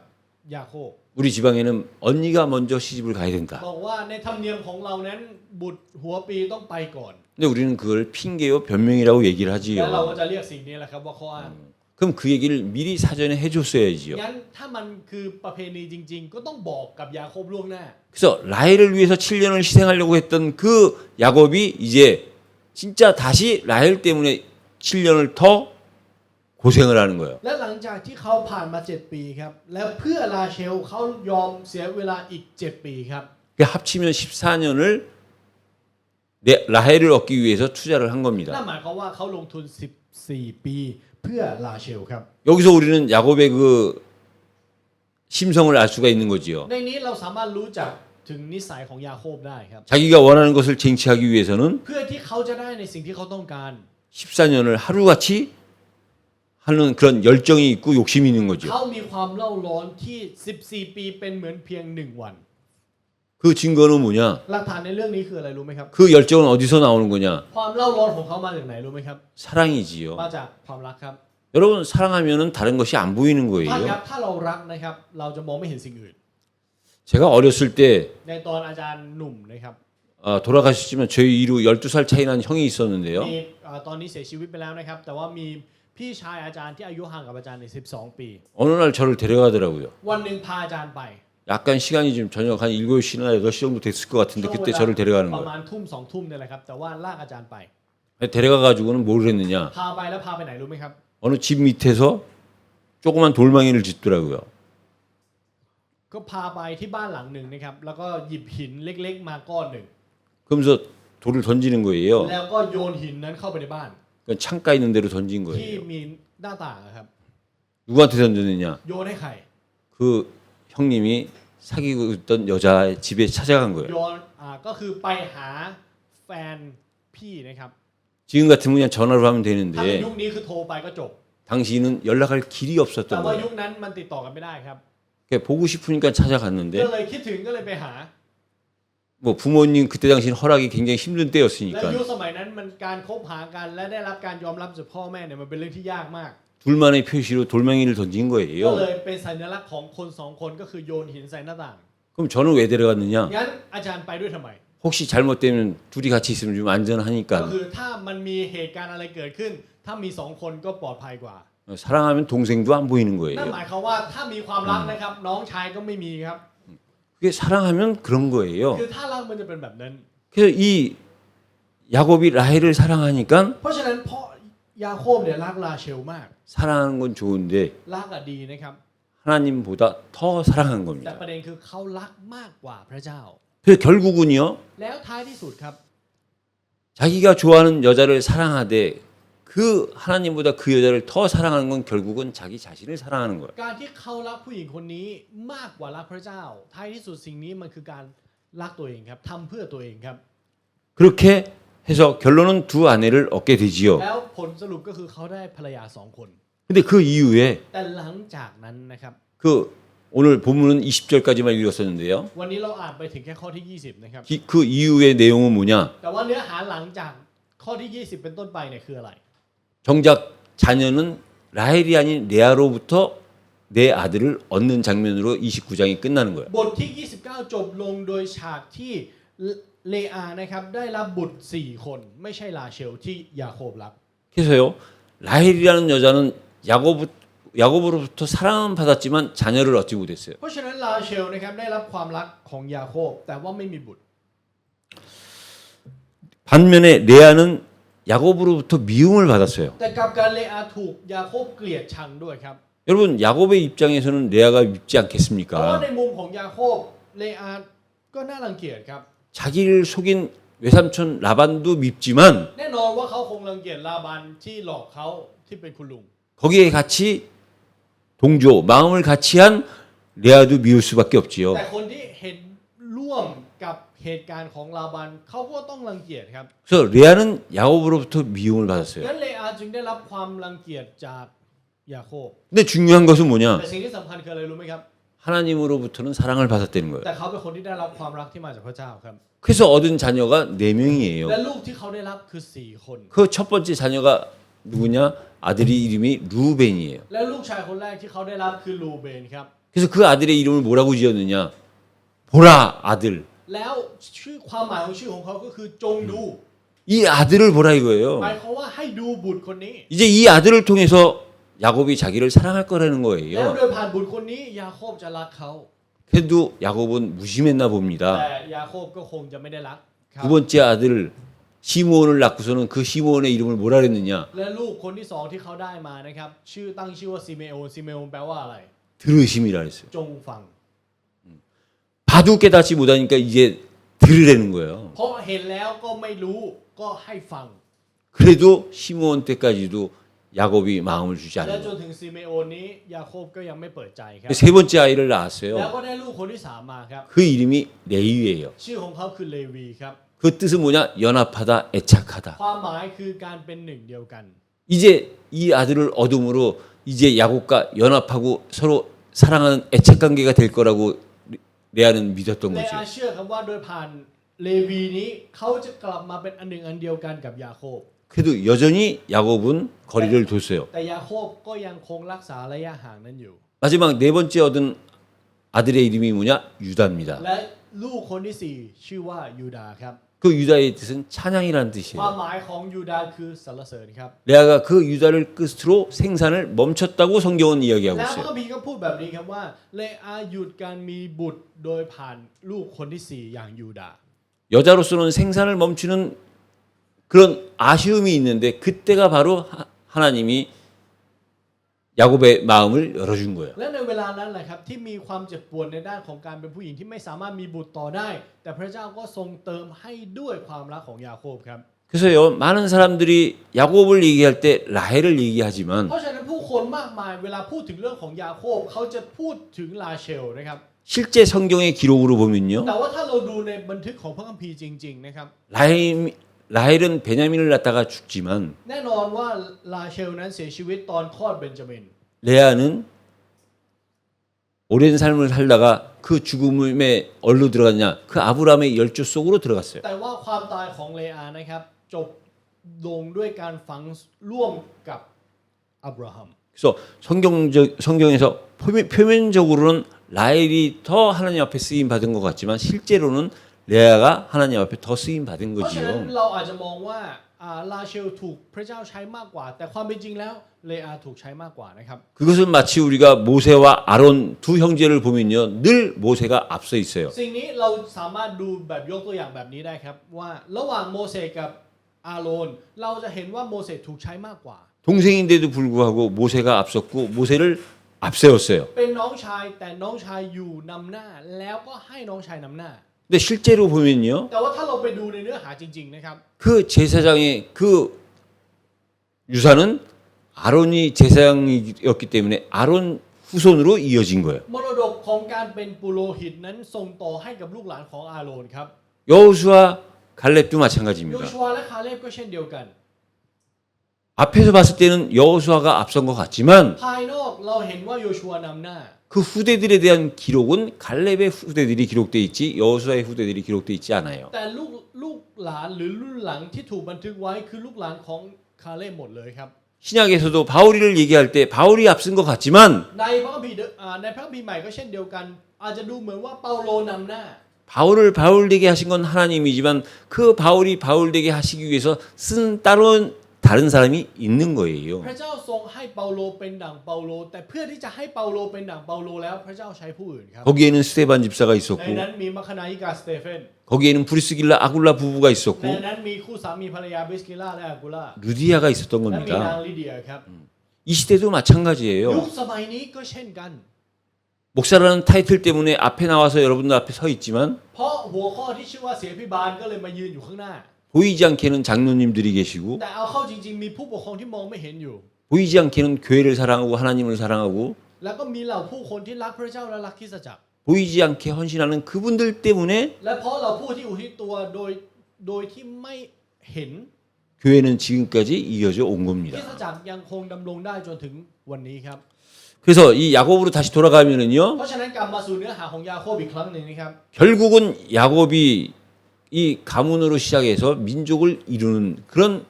ยาโคบ 우리 지방에는 언니가 먼저 시집을 가야 된다. บอกว่าในธรรมเนียมของเรานั้นบุตรหัวปีต้องไปก่อน 근데 우리는 그걸 핑계요 변명이라고 얘기를 และเรา 하지요. ก็จะเรียกสิ่งนี้แหละครับว่าข้ออ้าง 그럼 그 얘기를 미리 사전에 해줬어야지요. งั้นถ้ามันคือประเพณีจริง ๆ ก็ต้องบอกกับยาโคบล่วงหน้า 그래서 라헬을 위해서 7년을 희생하려고 했던 그 야곱이 이제 진짜 다시 라헬 때문에 7년을 더 고생을 하는 거예요. และหลังจากที่เขาผ่านมา7 ปีครับและเพื่อลาเชลเขายอมเสียเวลาอีก7 ปีครับ 그 합치면 14년을 라헬을 얻기 위해서 투자를 한 นั่น 겁니다. หมายความว่าเขาลงทุน14 ปีเพื่อลาเชลครับ 여기서 우리는 야곱의 그 심성을 알 수가 있는 거지요. ในนี้เราสามารถรู้จักถึงนิสัยของยาโคบได้ครับ 자기가 원하는 것을 쟁취하기 위해서는 เพื่อที่เขาจะได้ในสิ่งที่เขาต้องการ 14년을 하루같이 하는 그런 열정이 있고 욕심이 있는 거죠. เขามีความเล่าร้อนที่14 ปีเป็นเหมือนเพียง1 วัน 그 증거는 뭐냐? หลักฐานในเรื่องนี้คืออะไรรู้ไหมครับ 그 열정은 어디서 나오는 거냐? ความเล่าร้อนของเขามาจากไหนรู้ไหมครับ 사랑이지요. มาจากความรักครับ 여러분 사랑하면은 다른 것이 안 보이는 ท่านครั 거예요. บถ้าเรารักนะครับเราจะมองไม่เห็นสิ่งอื่น 제가 어렸을 때 ในตอนอาจารย์หนุ่มนะครับ 돌아가셨지만 저희 이후 12살 차이 난 형이 있었는데요. มีตอนนี้เสียชีวิตไปแล้วนะครับ แต่ว่ามีพี่ชายอาจารย์ที่อายุห่างกับอาจารย์ใน12 ปี 어느 날 저를 데려가더라고요. วันหนึ่งพาอาจารย์ไป 약간 시간이 좀 저녁 한 7시나 8시 정도 됐을 것 같은데 ช่วง 그때 เวลา 저를 데려가는 ประ 거예요. มาณทุ่ม2 ทุ่มเนี่ยแหละครับแต่ว่าลากอาจารย์ไป 데려가 가지고는 뭘 했느냐? พาไปแล้วพาไปไหนรู้ไหมครับ 어느 집 밑에서 조그만 돌멩이를 짓더라고요. ก็พาไปที่บ้านหลังหนึ่งนะครับแล้วก็หยิบหินเล็กๆมาก้อนหนึ่ง 그러면서 돌을 던지는 거예요. แล้วก็โยนหินนั้นเข้าไปในบ้าน 그러니까 창가 있는 데로 던진 ที่ 거예요. มีหน้าต่างอะครับ 누구한테 던졌느냐? โยนให้ใคร 그 형님이 사귀고 있던 여자의 집에 찾아간 거예요. โยนก็คือไปหาแฟนพี่นะครับ 지금 같으면 그냥 전화로 하면 ถ้าเป็น 되는데 ยุคนี้คือโทรไปก็จบ 당시는 연락할 길이 แต่ 없었던 ว่า 거예요. ยุคนั้นมันติดต่อกันไม่ได้ครับ 그러니까 보고 싶으니까 ก็ 찾아갔는데 เลยคิดถึงก็เลยไปหา 뭐 부모님 그때 당시는 허락이 굉장히 힘든 และ 때였으니까 ยุคสมัยนั้นมันการคบหากันและได้รับการยอมรับจากพ่อแม่เนี่ยมันเป็นเรื่องที่ยากมาก 둘만의 표시로 돌멩이를 던진 ก็ 거예요. เลยเป็นสัญลักษณ์ของคนสองคนก็คือโยนหินใส่หน้าต่าง 그럼 저는 왜 데려갔느냐? งั้นอาจารย์ไปด้วยทำไม 혹시 잘못되면 둘이 같이 있으면 좀 ก็ 안전하니까 คือถ้ามันมีเหตุการณ์อะไรเกิดขึ้น ถ้ามีสองคนก็ปลอดภัยกว่า 사랑하면 동생도 안 보이는 นั่น 거예요. หมายความว่าถ้ามีความรักนะครับ น้องชายก็ไม่มีครับ 그게 사랑하면 그런 거예요. คือถ้ารักมันจะเป็นแบบนั้น 그래서 이 야곱이 라헬을 사랑하니까 เพราะฉะนั้นพ่อยาโคบเนี่ยรักราเชลมาก 사랑하는 건 좋은데 รักอะดีนะครับ 하나님보다 더 사랑한 แต่ 겁니다. ประเด็นคือเขารักมากกว่าพระเจ้า 그래서 결국은요, แล้วท้ายที่สุดครับ 자기가 좋아하는 여자를 사랑하되 그 하나님보다 그 여자를 더 사랑하는 건 결국은 자기 자신을 사랑하는 거예요. การที่เขารักผู้หญิงคนนี้มากกว่ารักพระเจ้า ท้ายที่สุดสิ่งนี้มันคือการรักตัวเองครับทำเพื่อตัวเองครับ 그렇게 해서 결론은 두 아내를 얻게 되지요. แล้วผลสรุปก็คือเขาได้ภรรยาสองคน 근데 그 이후에 แต่หลังจากนั้นนะครับ 그 오늘 본문은 20절까지만 읽었었는데요. วันนี้เราอ่านไปถึงแค่ข้อที่ 20 นะครับ 그 이후의 내용은 뭐냐? แต่ว่าเนื้อหาหลังจากข้อที่ 20 เป็นต้นไปเนี่ยคืออะไร 정작 자녀는 라헬이 아닌 레아로부터 내 아들을 얻는 장면으로 29장이 끝나는 거예요. บทที่ 29 จบลงโดยฉากที่เลอานะครับได้รับบุตร 4 คน ไม่ใช่ลาเชลที่ยาโคบรับ 그래서요, 라헬이라는 여자는 야곱으로부터 사랑은 받았지만 자녀를 얻지 못했어요. เพราะฉะนั้นลาเชลนะครับได้รับความรักของยาโคบแต่ว่าไม่มีบุตร 반면에 레아는 야곱으로부터 미움을 받았어요. แต่กลับกันเลอาถูกยาโคบเกลียดชังด้วยครับ 여러분 야곱의 입장에서는 레아가 밉지 เพราะว่า 않겠습니까? ในมุมของยาโคบเลอาก็น่ารังเกียจครับ 자기를 속인 외삼촌 라반도 밉지만 แน่นอนว่าเขาคงรังเกียจลาบันที่หลอกเขาที่เป็นคุณลุง 거기에 같이 동조 마음을 같이 한 레아도 미울 수밖에 없지요. แต่คนที่เห็นร่วมกับเหตุการณ์ของลาบันเขาก็ต้องรังเกียจครับ 그래서 레아는 야곱으로부터 미움을 받았어요. งั้นเลอาจึงได้รับความรังเกียจจากยาโคบ 근데 중요한 것은 뭐냐? แต่สิ่งที่สำคัญคืออะไรรู้ไหมครับ 하나님으로부터는 사랑을 받았다는 거예요. แต่เขาเป็นคนที่ได้รับความรักที่มาจากพระเจ้าครับ 그래서 얻은 자녀가 4명이에요. และลูกที่เขาได้รับคือ4 คน 그 첫 번째 자녀가 누구냐? 아들이 이름이 루벤이에요. และลูกชายคนแรกที่เขาได้รับคือลูเบนครับ 그래서 그 아들의 이름을 뭐라고 지었느냐? 보라 아들. แล้วชื่อความหมายของชื่อของเขาก็คือจงดู 이 아들을 보라 이거예요. หมายความว่าให้ดูบุตรคนนี้ 이제 이 아들을 통해서 야곱이 자기를 사랑할 거라는 แล้ว 거예요. โดยผ่านบุตรคนนี้ยาโคบจะรักเขา 그래도 야곱은 무심했나 แต่ 봅니다. ยาโคบก็คงจะไม่ได้รักครั 두 번째 아들 시므온을 낳고서는 그 시므온의 이름을 뭐라 그랬느냐? และลูกคนที่สองที่เขาได้มานะครับตั้งชื่อว่าซิเมโอนซิเมโอนแปลว่าอะไร 들으심이라 했어요. จงฟัง 봐도 깨닫지 못하니까 이제 들으라는 거예요. เพราะเห็นแล้วก็ไม่รู้ก็ให้ฟัง 그래도 시므온 때까지도 야곱이 마음을 주지 และ 않는 จน 거예요. ถึงซิเมโอนนี้ยาโคบก็ยังไม่เปิดใจครับ 세 번째 아이를 แล้ว 낳았어요. ก็ได้ลูกคนที่สามมาครับ 그 이름이 레위예요. ชื่อของเขาคือเลวีครับ 그 뜻은 뭐냐? 연합하다, 애착하다. ความหมายคือการเป็นหนึ่งเดียวกัน 이제 이 아들을 얻음으로 이제 야곱과 연합하고 서로 사랑하는 애착 관계가 될 거라고 레아는 믿었던 เล 거죠. อาเชื่อครับว่าโดยผ่านเลวีนี้เขาจะกลับมาเป็นอันหนึ่งอันเดียวกันกับยาโคบ 그래도 여전히 야곱은 거리를 뒀어요. แต่ยาโคบก็ยังคงรักษาระยะห่างนั้นอยู่ 마지막 네 번째 얻은 아들의 이름이 뭐냐? 유다입니다. และลูกคนที่สี่ชื่อว่ายูดาห์ครับ 그 유다의 뜻은 찬양이라는 ความ 뜻이에요. หมายของยูดาห์คือสรรเสริญครับ 레아가 그 유다를 끝으로 생산을 멈췄다고 성경은 이야기하고 แล้วพระ 있어요. คัมภีร์ก็พูดแบบนี้ครับว่าเลอาหยุดการมีบุตรโดยผ่านลูกคนที่สี่อย่างยูดาห์ 여자로서는 생산을 멈추는 그런 아쉬움이 있는데 그때가 바로 하나님이 야곱의 마음을 열어준 거예요. และในเวลานั้นแหละครับที่มีความเจ็บปวดในด้านของการเป็นผู้หญิงที่ไม่สามารถมีบุตรต่อได้ แต่พระเจ้าก็ทรงเติมให้ด้วยความรักของยาโคบครับ 그래서요 많은 사람들이 야곱을 얘기할 때 라헬을 얘기하지만 เพราะฉะนั้นผู้คนมากมายเวลาพูดถึงเรื่องของยาโคบเขาจะพูดถึงลาเชลนะครับ 실제 성경의 기록으로 보면요 แต่ว่าถ้าเราดูในบันทึกของพระคัมภีร์จริงๆนะครับ 라헬은 베냐민을 낳다가 죽지만 แน่นอนว่าลาเชลนั้นเสียชีวิตตอนคลอดเบนจามิน 레아는 오랜 삶을 살다가 그 죽음에 어디로 들어갔냐? 그 아브라함의 열조 속으로 들어갔어요. แต่ว่าความตายของเลอานะครับจบลงด้วยการฝังร่วมกับอับราฮัม 그래서 성경에서 표면적으로는 라헬이 더 하나님 앞에 쓰임 받은 것 같지만 실제로는 레아가 하나님 앞에 더 쓰임 받은 เพราะฉะนั้น 거지요. เราอาจจะมองว่าลาเชลถูกพระเจ้าใช้มากกว่า แต่ความเป็นจริงแล้วเลอาถูกใช้มากกว่านะครับ 그것은 마치 우리가 모세와 아론 두 형제를 보면요, 늘 모세가 앞서 있어요. สิ่งนี้เราสามารถดูแบบยกตัวอย่างแบบนี้ได้ครับว่าระหว่างโมเสสกับอาโรนเราจะเห็นว่าโมเสสถูกใช้มากกว่า 동생인데도 불구하고 모세가 앞섰고 모세를 앞세웠어요. เป็นน้องชายแต่น้องชายอยู่นำหน้าแล้วก็ให้น้องชายนำหน้า 근데 실제로 보면요, แต่ว่าถ้าเราไปดูในเนื้อหาจริงๆนะครับ 그 제사장의 그 유산은 아론이 제사장이었기 때문에 아론 후손으로 이어진 거예요. มรดกของการเป็นปุโรหิตนั้นส่งต่อให้กับลูกหลานของอาโรนครับ 여호수아 갈렙도 โย 마찬가지입니다. ชัวและคาเลบก็เช่นเดียวกัน 앞에서 봤을 때는 여호수아가 앞선 것 같지만 ภายนอกเราเห็นว่าโยชัวนำหน้า 그 후대들에 대한 기록은 갈렙의 후대들이 기록돼 있지 여호수아의 후대들이 기록돼 있지 않아요. แต่ลูกหลานหรือรุ่นหลังที่ถูกบันทึกไว้คือลูกหลานของคาเลบหมดเลยครับ 신약에서도 바울이를 얘기할 때 바울이 앞선 것 같지만 ในพระคัมภีร์ในพระคัมภีร์ใหม่ก็เช่นเดียวกัน อาจจะดูเหมือนว่าเปาโลนำหน้า 바울을 바울 되게 하신 건 하나님이지만 그 바울이 바울 되게 하시기 위해서 쓴 따로 다른 사람이 있는 거예요. พระเจ้าทรงให้เปาโลเป็นดั่งเปาโลแต่เพื่อที่จะให้เปาโลเป็นดั่งเปาโลแล้วพระเจ้าใช้ผู้อื่นครับ 거기에는 스데반 집사가 ใน 있었고 นั้นมีมัคคณายิกาสเตเฟน 거기에는 브리스길라 아굴라 부부가 ใน 있었고 นั้นมีคู่สามีภรรยาบิสกิล่าและอากูล่า 루디아가 있었던 และมีนาง 겁니다. ลิเดียครับ 이 시대도 ยุค 마찬가지예요. สมัยนี้ก็เช่นกัน 목사라는 타이틀 때문에 앞에 나와서 여러분들 앞에 서 있지만 เพราะหัวข้อที่ชื่อว่าเสียพิบาลก็เลยมายืนอยู่ข้างหน้า 보이지 않게는 장로님들이 계시고 แต่เอาเข้าจริงๆมีผู้ปกครองที่มองไม่เห็นอยู่ 보이지 않게는 교회를 사랑하고 하나님을 사랑하고 แล้วก็มีเหล่าผู้คนที่รักพระเจ้าและรักคริสตจักร 보이지 않게 헌신하는 그분들 때문에 และเพราะเราผู้ที่อุทิศตัวโดยที่ไม่เห็น 교회는 지금까지 이어져 온 คริส 겁니다. ตจักรยังคงดำรงได้จนถึงวันนี้ครับ 그래서 이 야곱으로 다시 돌아가면은요, เพราะฉะนั้นกลับมาสู่เนื้อหาของยาโคบอีกครั้งหนึ่งนะครับ 결국은 야곱이 이 가문으로 시작해서 민족을 이루는 그런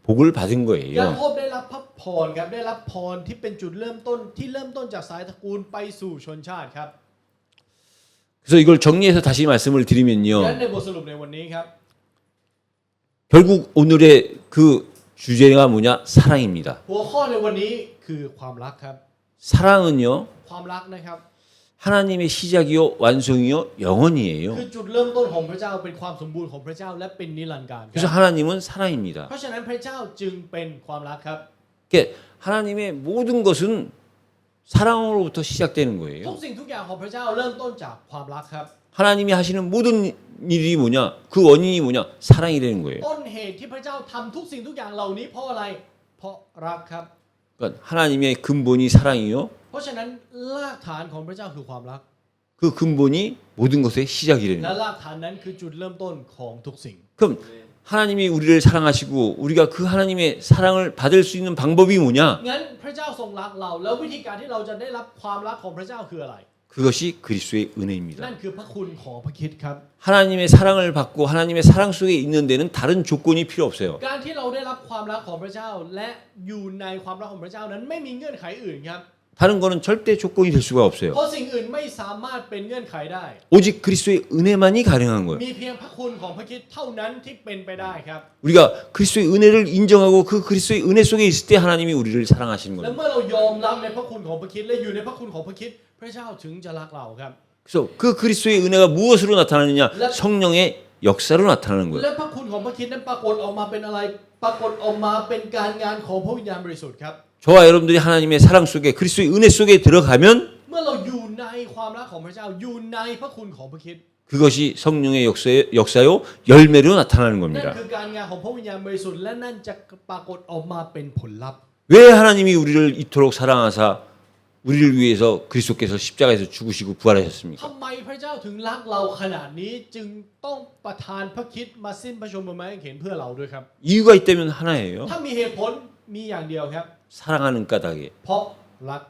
복을 받은 ยา 거예요. โคบได้รับพระพรครับได้รับพรที่เป็นจุดเริ่มต้นที่เริ่มต้นจากสายตระกูลไปสู่ชนชาติครับ 그래서 이걸 정리해서 다시 말씀을 และ 드리면요, ในบทสรุปในวันนี้ครับ 결국 오늘의 그 주제가 뭐냐? 사랑입니다. หัวข้อในวันนี้คือความรักครับ 사랑은요, ความรักนะครับ 하나님의 시작이요, 완성이요, 영원이에요. คือจุดเริ่มต้นของพระเจ้าเป็นความสมบูรณ์ของพระเจ้าและเป็นนิรันดร์การค 그래서 รับ 하나님은 사랑입니다. เพราะฉะนั้นพระเจ้าจึงเป็นความรักครับ 그러니까 하나님의 모든 것은 사랑으로부터 시작되는 ทุก 거예요. สิ่งทุกอย่างของพระเจ้าเริ่มต้นจากความรักครับ 하나님이 하시는 모든 일이 뭐냐? 그 원인이 뭐냐? 사랑이 되는 거예요. ต้นเหตุที่พระเจ้าทำทุกสิ่งทุกอย่างเหล่านี้เพราะอะไรเพราะรักครับ 그러니까 하나님의 근본이 사랑이요. เพราะฉะนั้นรากฐานของพระเจ้าคือความรัก 그 근본이 모든 것의 시작이 되는 และ 거예요. รากฐานนั้นคือจุดเริ่มต้นของทุกสิ่ง 그럼 하나님이 우리를 사랑하시고 우리가 그 하나님의 사랑을 받을 수 있는 방법이 뭐냐? งั้นพระเจ้าทรงรักเราแล้ววิธีการที่เราจะได้รับความรักของพระเจ้าคืออะไร 그것이 그리스도의 นั่ 은혜입니다. นคือพระคุณของพระคริสต์ครับ 하나님의 사랑을 받고 하나님의 사랑 속에 있는 데는 다른 조건이 필요 없어요. การที่เราได้รับความรักของพระเจ้า และอยู่ในความรักของพระเจ้านั้นไม่มีเงื่อนไขอื่นครับ 다른 거는 절대 조건이 될 수가 없어요. เพราะสิ่งอื่นไม่สามารถเป็นเงื่อนไขได้ 오직 그리스도의 은혜만이 가능한 거예요. มีเพียงพระคุณของพระคริสต์เท่านั้นที่เป็นไปได้ครับ 우리가 그리스도의 은혜를 인정하고 그 그리스도의 은혜 속에 있을 때 하나님이 우리를 사랑하시는 และ 거예요. เมื่อเรายอมรับในพระคุณของพระคริสต์และอยู่ในพระคุณของพระคริสต์พระเจ้าถึงจะรักเราครับ 그래서 그 그리스도의 은혜가 무엇으로 나타나느냐? 성령의 역사로 나타나는 거예요. และพระคุณของพระคริสต์นั้นปรากฏออกมาเป็นอะไรปรากฏออกมาเป็นการงานของพระวิญญาณบริสุทธิ์ครับ 저와 여러분들이 하나님의 사랑 속에 그리스도의 은혜 속에 들어가면 เมื่อเราอยู่ในความรักของพระเจ้าอยู่ในพระคุณของพระคริสต์ 그것이 성령의 역사요 열매로 나타나는 นั่น 겁니다. คือการงานของพระวิญญาณบริสุทธิ์และนั่นจะปรากฏออกมาเป็นผลลัพธ์ 왜 하나님이 우리를 이토록 사랑하사 우리를 위해서 그리스도께서 십자가에서 죽으시고 부활하셨습니까? ทำไมพระเจ้าถึงรักเราขนาดนี้จึงต้องประทานพระคริสต์มาสิ้นพระชนม์บนไม้กางเขนเพื่อเราด้วยครับ 이유가 있다면 하나예요. ถ้ามีเหตุผลมีอย่างเดียวครับ 사랑하는 까닭에. เพราะรัก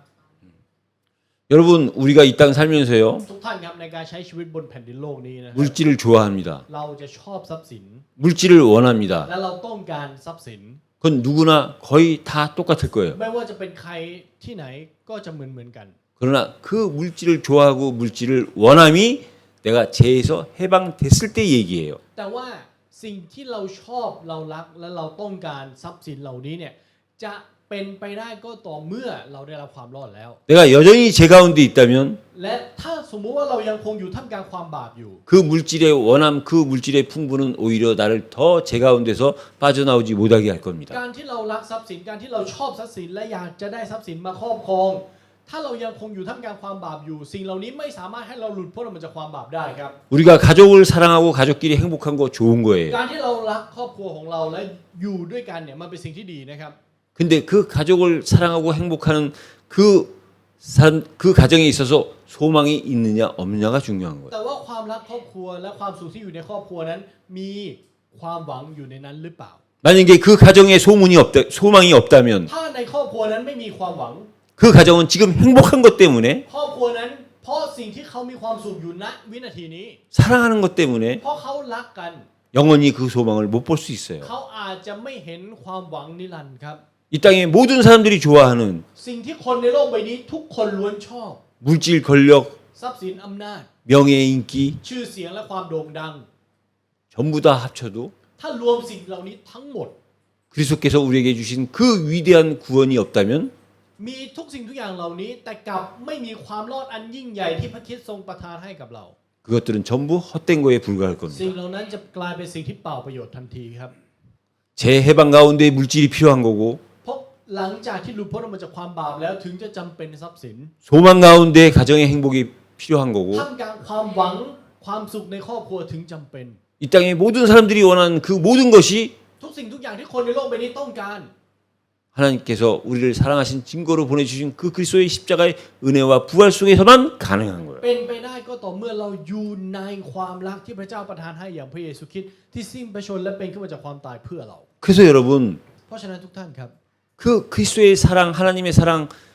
여러분 우리가 이 땅 살면서요 ทุกท่านครับในการใช้ชีวิตบนแผ่นดินโลกนี้นะ 물질을 좋아합니다. เราจะชอบทรัพย์สิน 물질을 원합니다. และเราต้องการทรัพย์สิน 그건 누구나 거의 다 똑같을 거예요. ไม่ว่าจะเป็นใครที่ไหนก็จะเหมือนกัน 그러나 그 물질을 좋아하고 물질을 원함이 내가 죄에서 해방됐을 때 얘기예요. แต่ว่าสิ่งที่เราชอบเรารักและเราต้องการทรัพย์สินเหล่านี้เนี่ยจะเป็นไปได้ก็ต่อเมื่อเราได้รับความรอดแล้ว 내가 여전히 죄 가운데 있다면 และถ้าสมมุติว่าเรายังคงอยู่ท่ามกลางความบาปอยู่ 그 물질의 원함, 그 물질의 풍부는 오히려 나를 더 죄 가운데서 빠져나오지 못하게 할 겁니다. การที่เรารักทรัพย์สินการที่เราชอบทรัพย์สินและอยากจะได้ทรัพย์สินมาครอบครอง ถ้าเรายังคงอยู่ท่ามกลางความบาปอยู่ สิ่งเหล่านี้ไม่สามารถให้เราหลุดพ้นออกมาจากความบาปได้ครับ 우리가 가족을 사랑하고 가족끼리 행복한 거 좋은 거예요. การที่เรารักครอบครัวของเราและอยู่ด้วยกันเนี่ยมันเป็นสิ่งที่ดีนะครับ 근데 그 가족을 사랑하고 행복하는 그 가정에 있어서 소망이 있느냐 없느냐가 중요한 거예요. แต่ว่าความรักครอบครัวและความสุขที่อยู่ในครอบครัวนั้นมีความหวังอยู่ในนั้นหรือเปล่า 만약에 그 가정에 소망이 없다면 ถ้าในครอบครัวนั้นไม่มีความหวัง 그 가정은 지금 행복한 것 때문에 ครอบครัวนั้นเพราะสิ่งที่เขามีความสุขอยู่ณวินาทีนี้ 사랑하는 것 때문에 เพราะเขารักกัน 영원히 그 소망을 못 볼 수 있어요. เขาอาจจะไม่เห็นความหวังนิรันดร์ครับ 이 땅에 모든 사람들이 좋아하는 สิ่งที่คนในโลกใบนี้ทุกคนล้วนชอบ 물질, 권력, ทรัพย์สินอำนาจ 명예, 인기 ชื่อเสียงและความโด่งดัง 전부 다 합쳐도 ถ้ารวมสิ่งเหล่านี้ทั้งหมด 그리스도께서 우리에게 주신 그 위대한 구원이 없다면 มีทุกสิ่งทุกอย่างเหล่านี้แต่กลับไม่มีความรอดอันยิ่งใหญ่ที่พระคริสต์ทรงประทานให้กับเรา 그것들은 전부 헛된 거에 불과할 สิ่ง 겁니다. เหล่านั้นจะกลายเป็นสิ่งที่เปล่าประโยชน์ทันทีครับ 제 해방 가운데 물질이 필요한 거고 เพราะหลังจากที่หลุดพ้นออกมาจากความบาปแล้วถึงจะจำเป็นทรัพย์สิน 소망 가운데 가정의 행복이 필요한 거고 ท่ามกลางความหวังความสุขในครอบครัวถึงจำเป็น 이 땅에 모든 사람들이 원하는 그 모든 것이 ทุกสิ่งทุกอย่างที่คนในโลกใบนี้ต้องการ 하나님께서 우리를 사랑하신 증거로 보내주신 그 그리스도의 십자가의 은혜와 부활 속에서만 가능한 거예요. เป็นไปได้ก็ต่อเมื่อเราอยู่ในความรักที่พระเจ้าประทานให้อย่างพระเยซูคริสต์ที่สิ้นพระชนม์และเป็นขึ้นมาจากความตายเพื่อเรา 그래서 여러분 เพราะฉะนั้นทุกท่านครับ 그 그리스도의 사랑, 하나님의 사랑,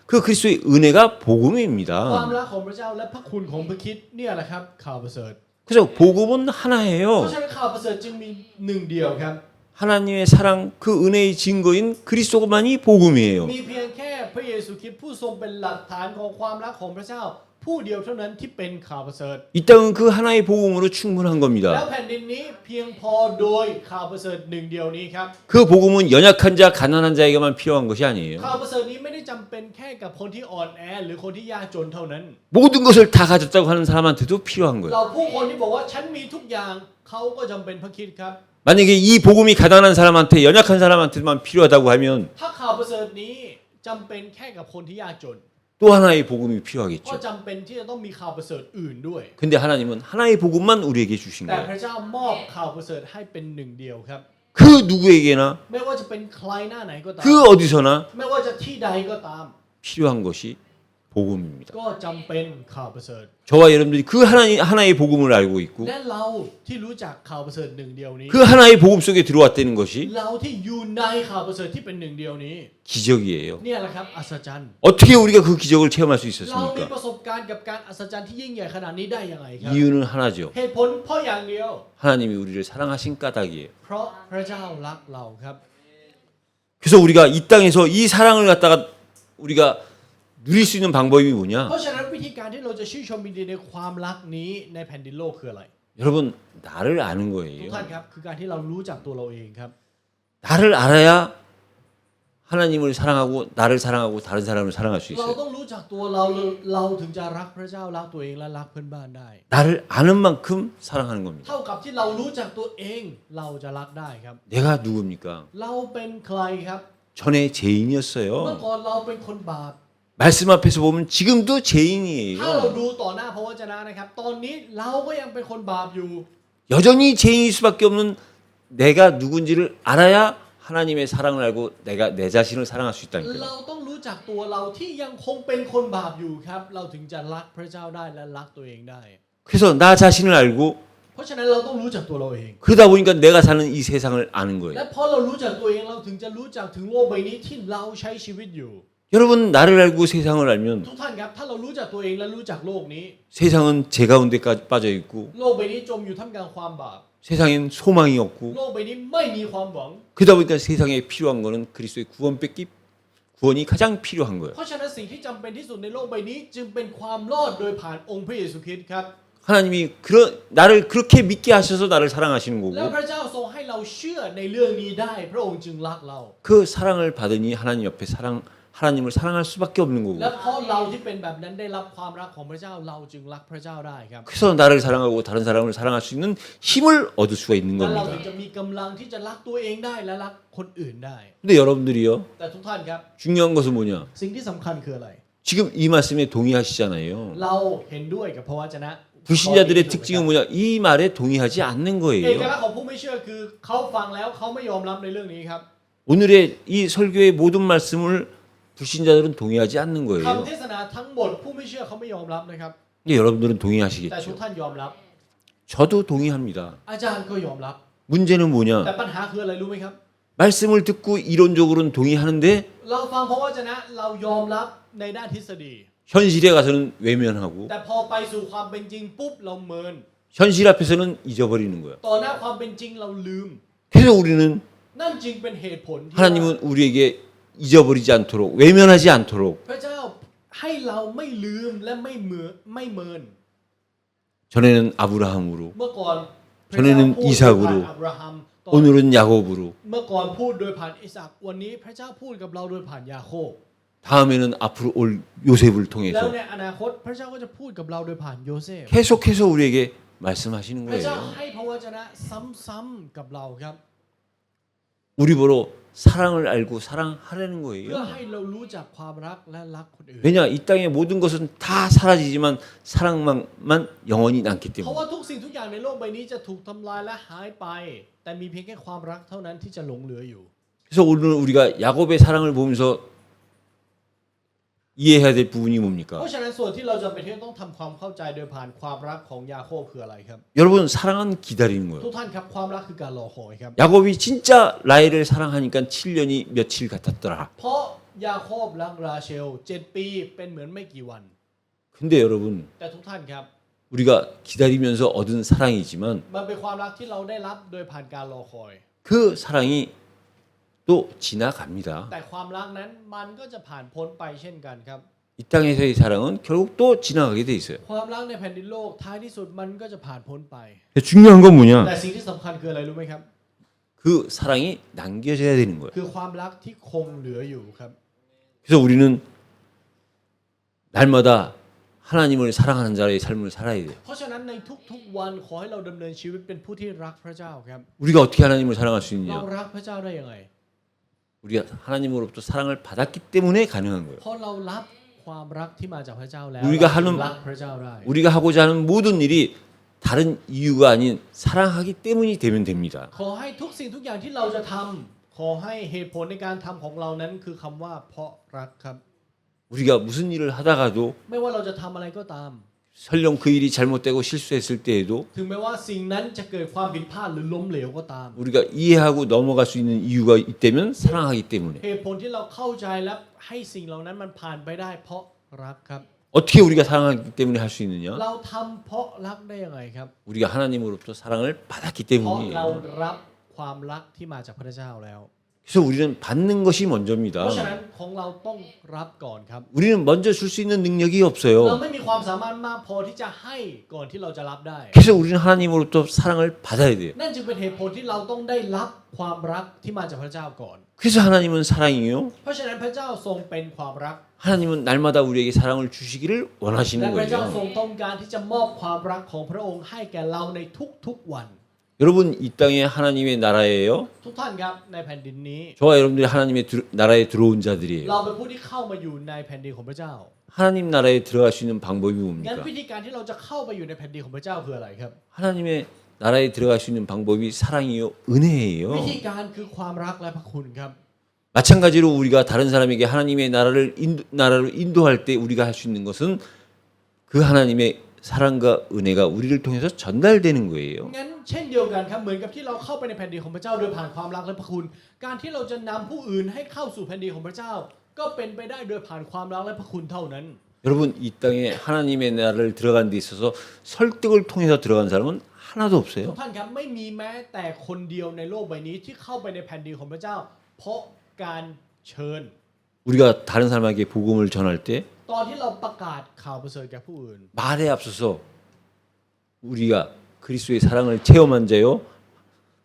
그 그리스도의 은혜가 ความ 복음입니다. รักของพระเจ้าและพระคุณของพระคริสต์เนี่ยแหละครับข่าวประเสริฐ 그래서 복음은 เพราะ 하나예요. ฉะนั้นข่าวประเสริฐจึงมีหนึ่งเดียวครับ 하나님의 사랑, 그 은혜의 증거인 그리스도만이 복음이에요. มีเพียงแค่พระเยซูคริสต์ผู้ทรงเป็นหลักฐานของความรักของพระเจ้า ผู้เดียวเท่านั้นที่เป็นข่าวประเสริฐ 이 땅은 그 하나의 복음으로 충분한 แล้ว 겁니다. แผ่นดินนี้เพียงพอโดยข่าวประเสริฐหนึ่งเดียวนี้ครับ 그 복음은 연약한 자, 가난한 자에게만 필요한 것이 아니에요. ข่าวประเสริฐนี้ไม่ได้จำเป็นแค่กับคนที่อ่อนแอหรือคนที่ยากจนเท่านั้น 모든 것을 다 가졌다고 하는 사람한테도 필요한 거예요. เราผู้คนที่บอกว่าฉันมีทุกอย่างเขาก็จำเป็นพระคริสต์ครับ 만약에 이 복음이 가난한 사람한테, 연약한 사람한테만 필요하다고 하면 ถ้าข่าวประเสริฐนี้จำเป็นแค่กับคนที่ยากจน 또 하나의 복음이 ก็ 필요하겠죠. จำเป็นที่จะต้องมีข่าวประเสริฐอื่นด้วย 근데 하나님은 하나의 복음만 우리에게 주신 แต่ 거예요. พระเจ้ามอบข่าวประเสริฐให้เป็นหนึ่งเดียวครับ 그 누구에게나 ไม่ว่าจะเป็นใครหน้าไหนก็ตาม 그 어디서나 ไม่ว่าจะที่ใดก็ตาม 필요한 것이 복음입니다. ก็จำเป็นข่าวประเสริฐ 저와 여러분들이 그 하나의 복음을 알고 있고 และเราที่รู้จักข่าวประเสริฐหนึ่งเดียวนี้ 그 하나의 복음 속에 들어왔다는 것이 เราที่อยู่ในข่าวประเสริฐที่เป็นหนึ่งเดียวนี้ 기적이에요. เนี่ยแหละครับอัศจรรย์ 어떻게 우리가 그 기적을 체험할 수 เรามี 있었습니까? ประสบการณ์กับการอัศจรรย์ที่ยิ่งใหญ่ขนาดนี้ได้ยังไงครับ 이유는 하나죠. เหตุผลเพราะอย่างเดียว 하나님이 우리를 사랑하신 까닭이에요. เพราะพระเจ้ารักเราครับ 그래서 우리가 이 땅에서 이 사랑을 갖다가 우리가 누릴 수 있는 방법이 뭐냐? เพราะฉะนั้นวิธีการที่เราจะชื่นชมยินดีในความรักนี้ในแผ่นดินโลกคืออะไร 여러분 나를 아는 ทุก 거예요. ท่านครับคือการที่เรารู้จักตัวเราเองครับ 나를 알아야 하나님을 사랑하고 나를 사랑하고 다른 사람을 사랑할 수 เรา 있어요. ต้องรู้จักตัวเราถึงจะรักพระเจ้ารักตัวเองและรักเพื่อนบ้านได้ 나를 아는 만큼 사랑하는 겁니다. เท่ากับที่เรารู้จักตัวเองเราจะรักได้ครับ 내가 누굽니까? เราเป็นใครครับ 전에 เมื่อ 죄인이었어요. ก่อนเราเป็นคนบาป 말씀 앞에서 보면 지금도 ถ้าเรา 죄인이에요. ดูต่อหน้าพระวจนะนะครับ ตอนนี้เราก็ยังเป็นคนบาปอยู่ 여전히 죄인일 수밖에 없는 내가 누군지를 알아야 하나님의 사랑을 알고 내가 내 자신을 사랑할 수 เรา 있다니까요. ต้องรู้จักตัวเราที่ยังคงเป็นคนบาปอยู่ครับ เราถึงจะรักพระเจ้าได้และรักตัวเองได้ 그래서 나 자신을 알고 เพราะฉะนั้นเราต้องรู้จักตัวเราเอง 그러다 보니까 내가 사는 이 세상을 아는 และ 거예요. พอเรารู้จักตัวเองเราถึงจะรู้จักถึงโลกใบนี้ที่เราใช้ชีวิตอยู่ 여러분 나를 알고 세상을 알면 ทุกท่านครับถ้าเรารู้จักตัวเองและรู้จักโลกนี้ 세상은 제 가운데까지 빠져 있고 โลกใบนี้จมอยู่ท่ามกลางความบาป 세상엔 소망이 없고 โลกใบนี้ไม่มีความหวัง 그러다 보니까 세상에 필요한 거는 그리스도의 구원이 가장 필요한 거예요. เพราะฉะนั้นสิ่งที่จำเป็นที่สุดในโลกใบนี้จึงเป็นความรอดโดยผ่านองค์พระเยซูคริสต์ครับ 하나님이 나를 그렇게 믿게 하셔서 나를 사랑하시는 แล้ว 거고 พระเจ้าทรงให้เราเชื่อในเรื่องนี้ได้พระองค์จึงรักเรา 그 사랑을 받으니 하나님 옆에 하나님을 사랑할 수밖에 없는 และ 거고 เพราะเราที่เป็นแบบนั้นได้รับความรักของพระเจ้าเราจึงรักพระเจ้าได้ครับ 그래서 나를 사랑하고 다른 사람을 사랑할 수 있는 힘을 얻을 수가 있는 และเราถึง 겁니다. จะมีกำลังที่จะรักตัวเองได้และรักคนอื่นได้ 근데 여러분들이요 แต่ทุกท่านครับ 중요한 것은 뭐냐? สิ่งที่สำคัญคืออะไร 지금 이 말씀에 동의하시잖아요. เราเห็นด้วยกับพระวจนะ 불신자들의 특징은 뭐냐? 이 말에 동의하지 않는 เอก 거예요. ลักษณ์ของผู้ไม่เชื่อคือเขาฟังแล้วเขาไม่ยอมรับในเรื่องนี้ครับ 오늘의 이 설교의 모든 말씀을 불신자들은 동의하지 않는 คำ 거예요. เทศนาทั้งหมดผู้ไม่เชื่อเขาไม่ยอมรับนะครับ 근데 여러분들은 แต่ทุก 동의하시겠죠. ท่านยอมรับ 저도 동의합니다. อาจารย์ก็ยอมรับ 문제는 แต่ 뭐냐? ปัญหาคืออะไรรู้ไหมครับ 말씀을 듣고 이론적으로는 동의하는데 เราฟังพระวจนะเรายอมรับในด้านทฤษฎี 현실에 가서는 외면하고 แต่พอไปสู่ความเป็นจริงปุ๊บเราเมิน 현실 앞에서는 잊어버리는 거예요. ต่อหน้าความเป็นจริงเราลืม 그래서 우리는 นั่นจึงเป็นเหตุผลที่ 하나님은 우리에게 잊어버리지 않도록 외면하지 않도록 พระเจ้าให้เราไม่ลืมและไม่เมิน 전에는 아브라함으로 เมื่อก่อนพระ 전에는 เจ้าพูดโดยผ่าน 이삭으로 อับราฮัมตอน 오늘은 야곱으로 เมื่อก่อนพูดโดยผ่านอิสอัควันนี้พระเจ้าพูดกับเราโดยผ่านยาโคบ 다음에는 앞으로 올 요셉을 แล้ว 통해서 ในอนาคตพระเจ้าก็จะพูดกับเราโดยผ่านโยเซฟ 계속해서 우리에게 말씀하시는 พระเจ้า 거예요. ให้พระวจนะซ้ำๆกับเราครับ 우리 보러 사랑을 알고 사랑하라는 เพื่อ 거예요. ให้เรารู้จักความรักและรักคนอื่น 왜냐 이 땅의 모든 것은 다 사라지지만 사랑만 영원히 남기 เพราะ 때문에. ว่าทุกสิ่งทุกอย่างในโลกใบนี้จะถูกทำลายและหายไป แต่มีเพียงแค่ความรักเท่านั้นที่จะหลงเหลืออยู่ 그래서 오늘 우리가 야곱의 사랑을 보면서 이해해야 될 부분이 เพ 뭡니까? ราะฉะนั้นส่วนที่เราจำเป็นที่ต้องทำความเข้าใจโดยผ่านความรักของยาโคบคืออะไรครับ 여러분 사랑은 기다리는 ทุ 거예요. กท่านครับความรักคือการรอคอยครับ 야곱이 진짜 라헬을 사랑하니까 7년이 며칠 같았더라. เพราะยาโคบรักราเชล7 ปีเป็นเหมือนไม่กี่วัน 근데 여러분 แต่ทุกท่านครับ 우리가 기다리면서 얻은 사랑이지만 มันเป็นความรักที่เราได้รับโดยผ่านการรอคอย 그 사랑이 또 지나갑니다. แต่ความรักนั้นมันก็จะผ่านพ้นไปเช่นกันครับ 이 땅에서의 사랑은 결국 또 지나가게 돼 있어요. ความรักในแผ่นดินโลกท้ายที่สุดมันก็จะผ่านพ้นไป 중요한 건 แต่ 뭐냐? สิ่งที่สำคัญคืออะไรรู้ไหมครับ 그 사랑이 남겨져야 되는 거예요. คือความรักที่คงเหลืออยู่ครับ 그래서 우리는 날마다 하나님을 사랑하는 자의 삶을 살아야 돼요. เพราะฉะนั้นในทุกๆวันขอให้เราดำเนินชีวิตเป็นผู้ที่รักพระเจ้าครับ 우리가 어떻게 하나님을 사랑할 수 เรา 있느냐? รักพระเจ้าได้ยังไง 우리가 하나님으로부터 사랑을 받았기 때문에 가능한 거예요. เพราะเรารับความรักที่มาจากพระเจ้าแล้ว 우리가 하는 รักพระเจ้าได้ 우리가 하고자 하는 모든 일이 다른 이유가 아닌 사랑하기 때문이 되면 됩니다. ขอให้ทุกสิ่งทุกอย่างที่เราจะทำขอให้เหตุผลในการทำของเรานั้นคือคำว่าเพราะรักครับ 우리가 무슨 일을 하다가도 ไม่ว่าเราจะทำอะไรก็ตาม 설령 그 일이 잘못되고 실수했을 때에도 ถึงแม้ว่าสิ่งนั้นจะเกิดความผิดพลาดหรือล้มเหลวก็ตาม 우리가 이해하고 넘어갈 수 있는 이유가 있다면 사랑하기 때문에 เหตุผลที่เราเข้าใจและให้สิ่งเหล่านั้นมันผ่านไปได้เพราะรักครับ 어떻게 우리가 사랑하기 때문에 할 수 있느냐? เราทำเพราะรักได้ยังไงครับ 우리가 하나님으로부터 사랑을 받았기 เพราะเรา 때문이에요. รับความรักที่มาจากพระเจ้าแล้ว 그래서 우리는 받는 것이 เพราะฉะ 먼저입니다. นั้นของเราต้องรับก่อนครับ 우리는 먼저 줄 수 있는 능력이 เรา 없어요. ไม่มีความสามารถมากพอที่จะให้ก่อนที่เราจะรับได้ 그래서 우리는 하나님으로부터 사랑을 받아야 돼요. นั่นจึงเป็นเหตุผลที่เราต้องได้รับความรักที่มาจากพระเจ้าก่อน 그래서 하나님은 사랑이요. เพราะฉะนั้นพระเจ้าทรงเป็นความรัก 하나님은 날마다 우리에게 사랑을 주시기를 และ 원하시는 พระเจ้าทร 거예요. งต้องการที่จะมอบความรักของพระองค์ให้แก่เราในทุกๆวัน 여러분 이 땅에 하나님의 나라예요. ทุกท่านครับในแผ่นดินนี้ 저와 여러분들이 하나님의 나라에 들어온 자들이에요. เราเป็นผู้ที่เข้ามาอยู่ในแผ่นดินของพระเจ้า 하나님 나라에 들어갈 수 있는 방법이 งั้น 뭡니까? วิธีการที่เราจะเข้าไปอยู่ในแผ่นดินของพระเจ้าคืออะไรครับ 하나님의 나라에 들어갈 수 있는 방법이 사랑이요, 은혜예요. วิธีการคือความรักและพระคุณครับ 마찬가지로 우리가 다른 사람에게 하나님의 나라로 인도할 때 우리가 할 수 있는 것은 그 하나님의 사랑과 은혜가 우리를 통해서 전달되는 거예요. งั้นเช่นเดียวกันครับเหมือนกับที่เราเข้าไปในแผ่นดินของพระเจ้าโดยผ่านความรักและพระคุณ การที่เราจะนำผู้อื่นให้เข้าสู่แผ่นดินของพระเจ้า ก็เป็นไปได้โดยผ่านความรักและพระคุณเท่านั้น 여러분 이 땅에 하나님의 나라를 들어간 데 있어서 설득을 통해서 들어간 사람은 하나도 ทุก 없어요. ท่านครับไม่มีแม้แต่คนเดียวในโลกใบนี้ที่เข้าไปในแผ่นดินของพระเจ้า เพราะการเชิญ 우리가 다른 사람에게 복음을 전할 때 ตอนที่เราประกาศข่าวประเสริฐแก่ผู้อื่น 말에 앞서서 우리가 그리스도의 사랑을 체험한 자요,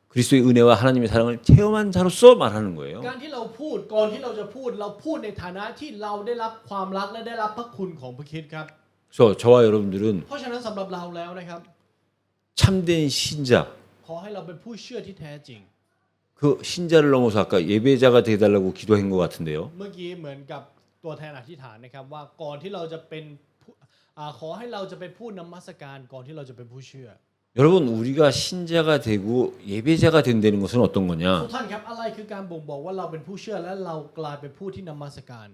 그리스도의 은혜와 하나님의 사랑을 체험한 자로서 말하는 거예요. การที่เราพูดก่อนที่เราจะพูดเราพูดในฐานะที่เราได้รับความรักและได้รับพระคุณของพระคริสต์ครับ 그래서 저와 여러분들은 เพราะฉะนั้นสำหรับเราแล้วนะครับ 참된 신자, ขอให้เราเป็นผู้เชื่อที่แท้จริง 그 신자를 넘어서 아까 예배자가 되달라고 기도한 것 같은데요. เมื่อกี้เหมือนกับตัวแทนอธิษฐานนะครับว่าก่อนที่เราจะเป็นผู้ขอให้เราจะเป็นผู้นมัสการก่อนที่เราจะเป็นผู้เชื่อ 여러분 우리가 신자가 되고 예배자가 된다는 것은 어떤 ทุ 거냐? กท่านครับอะไรคือการบ่งบอกว่าเราเป็นผู้เชื่อและเรากลายเป็นผู้ที่นมัสการ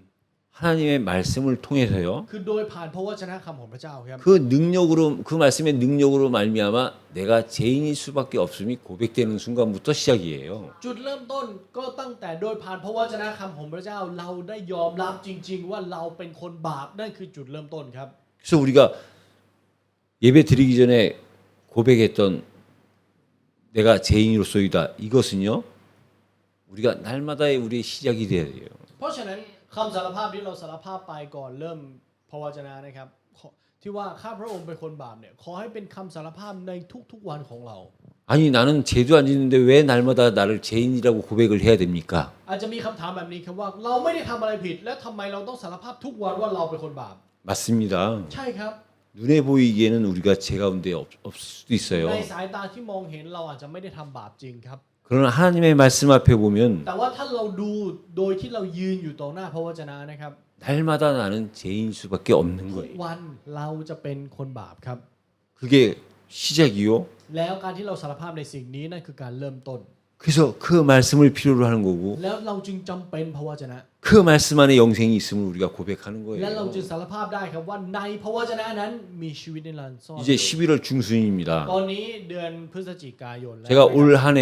하나님의 말씀을 통해서요. คือโดยผ่านพระวจนะคำของพระเจ้าครับ 그 능력으로 그 말씀의 능력으로 말미암아 내가 죄인일 수밖에 없음이 고백되는 순간부터 시작이에요. จุดเริ่มต้นก็ตั้งแต่โดยผ่านพระวจนะคำของพระเจ้าเราได้ยอมรับจริง ๆ ว่าเราเป็นคนบาปนั่นคือจุดเริ่มต้นครับ 그래서 우리가 예배 드리기 전에 고백했던 내가 죄인으로서이다. 이것은요. 우리가 날마다의 우리의 시작이 돼야 돼요. เพราะฉะนั้นคำสารภาพที่เราสารภาพไปก่อนเริ่มพระวจนะนะครับที่ว่าข้าพระองค์เป็นคนบาปเนี่ยขอให้เป็นคำสารภาพในทุกๆวันของเรา 아니 나는 죄도 안 짓는데 왜 날마다 나를 죄인이라고 고백을 해야 됩니까? อาจจะมีคำถามแบบนี้ครับว่าเราไม่ได้ทำอะไรผิดและทำไมเราต้องสารภาพทุกวันว่าเราเป็นคนบาป 맞습니다. ใช่ครับ 눈에 보이기에는 우리가 죄 가운데 없을 수도 있어요. ในสายตาที่มองเห็นเราอาจจะไม่ได้ทำบาปจริงครับ 그러나 하나님의 말씀 앞에 보면 แต่ว่าถ้าเราดูโดยที่เรายืนอยู่ต่อหน้าพระวจนะนะครับ 날마다 나는 죄인 수밖에 없는 ทุก 거예요. วันเราจะเป็นคนบาปครับ 그게 시작이요. แล้วการที่เราสารภาพในสิ่งนี้นั่นคือการเริ่มต้น 그래서 그 말씀을 필요로 하는 거고 แล้วเราจึงจำเป็นพระวจนะ 그 말씀 안에 영생이 있음을 우리가 고백하는 และเรา 거예요. จึงสารภาพได้ครับว่าในพระวจนะนั้นมีชีวิตนิรันดร์ซ่อน 이제 11월 중순입니다. ตอนนี้เดือนพฤศจิกายนแล้ว 제가 올 한 해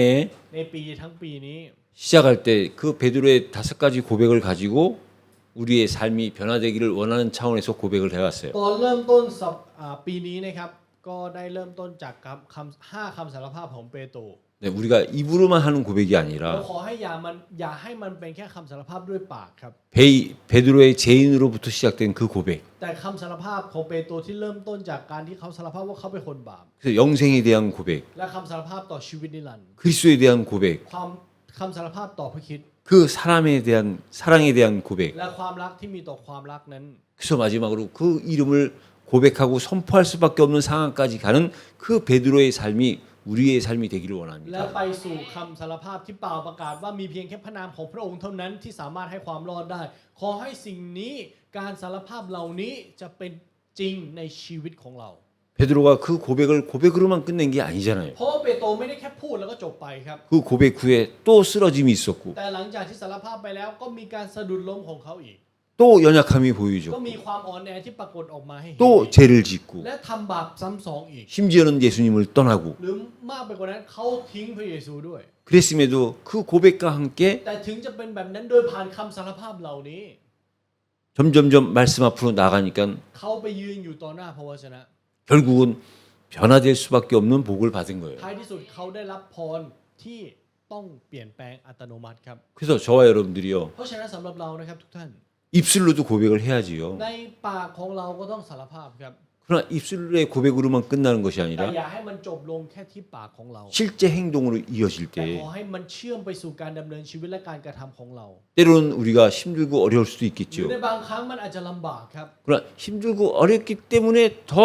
ในปีทั้งปีนี้ 시작할 때 그 베드로의 5가지 고백을 가지고 우리의 삶이 변화되기를 원하는 차원에서 고백을 해왔어요. ตอนเริ่มต้นปีนี้นะครับก็ได้เริ่มต้นจากห้าคำสารภาพของเปโตร 네, 우리가 입으로만 하는 고백이 เรา 아니라 ขอให้อย่าให้มันเป็นแค่คำสารภาพด้วยปากครับ 베드로의 죄인으로부터 시작된 그 고백. แต่คำสารภาพของเปโตรที่เริ่มต้นจากการที่เขาสารภาพว่าเขาเป็นคนบาป 그래서 영생에 대한 고백, และคำสารภาพต่อชีวิตนิรันดร์ 그리스도에 대한 고백, คำสารภาพต่อพระคริสต์ 그 사랑에 대한 고백. และความรักที่มีต่อความรักนั้น 그래서 마지막으로 그 이름을 고백하고 선포할 수밖에 없는 상황까지 가는 그 베드로의 삶이 우리의 삶이 되기를 และ 원합니다. ไปสู่คำสารภาพที่เปล่าประกาศว่ามีเพียงแค่พระนามของพระองค์เท่านั้นที่สามารถให้ความรอดได้ ขอให้สิ่งนี้การสารภาพเหล่านี้จะเป็นจริงในชีวิตของเรา 베드로가 그 고백을 고백으로만 끝낸 게 아니잖아요. เพราะว่าเปโตรไม่ได้แค่พูดแล้วก็จบไปครับ 그 고백 후에 또 쓰러짐이 있었고 แต่หลังจากที่สารภาพไปแล้วก็มีการสะดุดล้มของเขาอีก 또 연약함이 ก็ 보이죠. มีความอ่อนแอที่ปรากฏออกมาให้เห็น 또 อีก 죄를 짓고 และทำบาปซ้ำสองอีก 심지어는 예수님을 떠나고 หรือมากไปกว่านั้นเขาทิ้งพระเยซูด้วย 그랬음에도 그 고백과 함께 แต่ถึงจะเป็นแบบนั้นโดยผ่านคำสารภาพเหล่านี้ 점점점 말씀 앞으로 나가니까 เขาไปยืนอยู่ต่อหน้าพระวจนะ 결국은 변화될 수밖에 없는 복을 받은 거예요. ท้ายที่สุดเขาได้รับพรที่ต้องเปลี่ยนแปลงอัตโนมัติครับ 그래서 저와 여러분들이요 เพราะฉะนั้นสำหรับเรานะครับทุกท่าน 입술로도 고백을 해야지요. ในปากของเราก็ต้องสารภาพครับ 그러나 입술의 고백으로만 끝나는 것이 แต่ 아니라 อย่าให้มันจบลงแค่ที่ปากของเรา 실제 행동으로 이어질 แต่ 때 ขอให้มันเชื่อมไปสู่การดำเนินชีวิตและการกระทำของเรา 때로는 우리가 힘들고 어려울 수도 หรือ 있겠죠. ในบางครั้งมันอาจจะลำบากครับ 그러나 힘들고 어렵기 때문에 더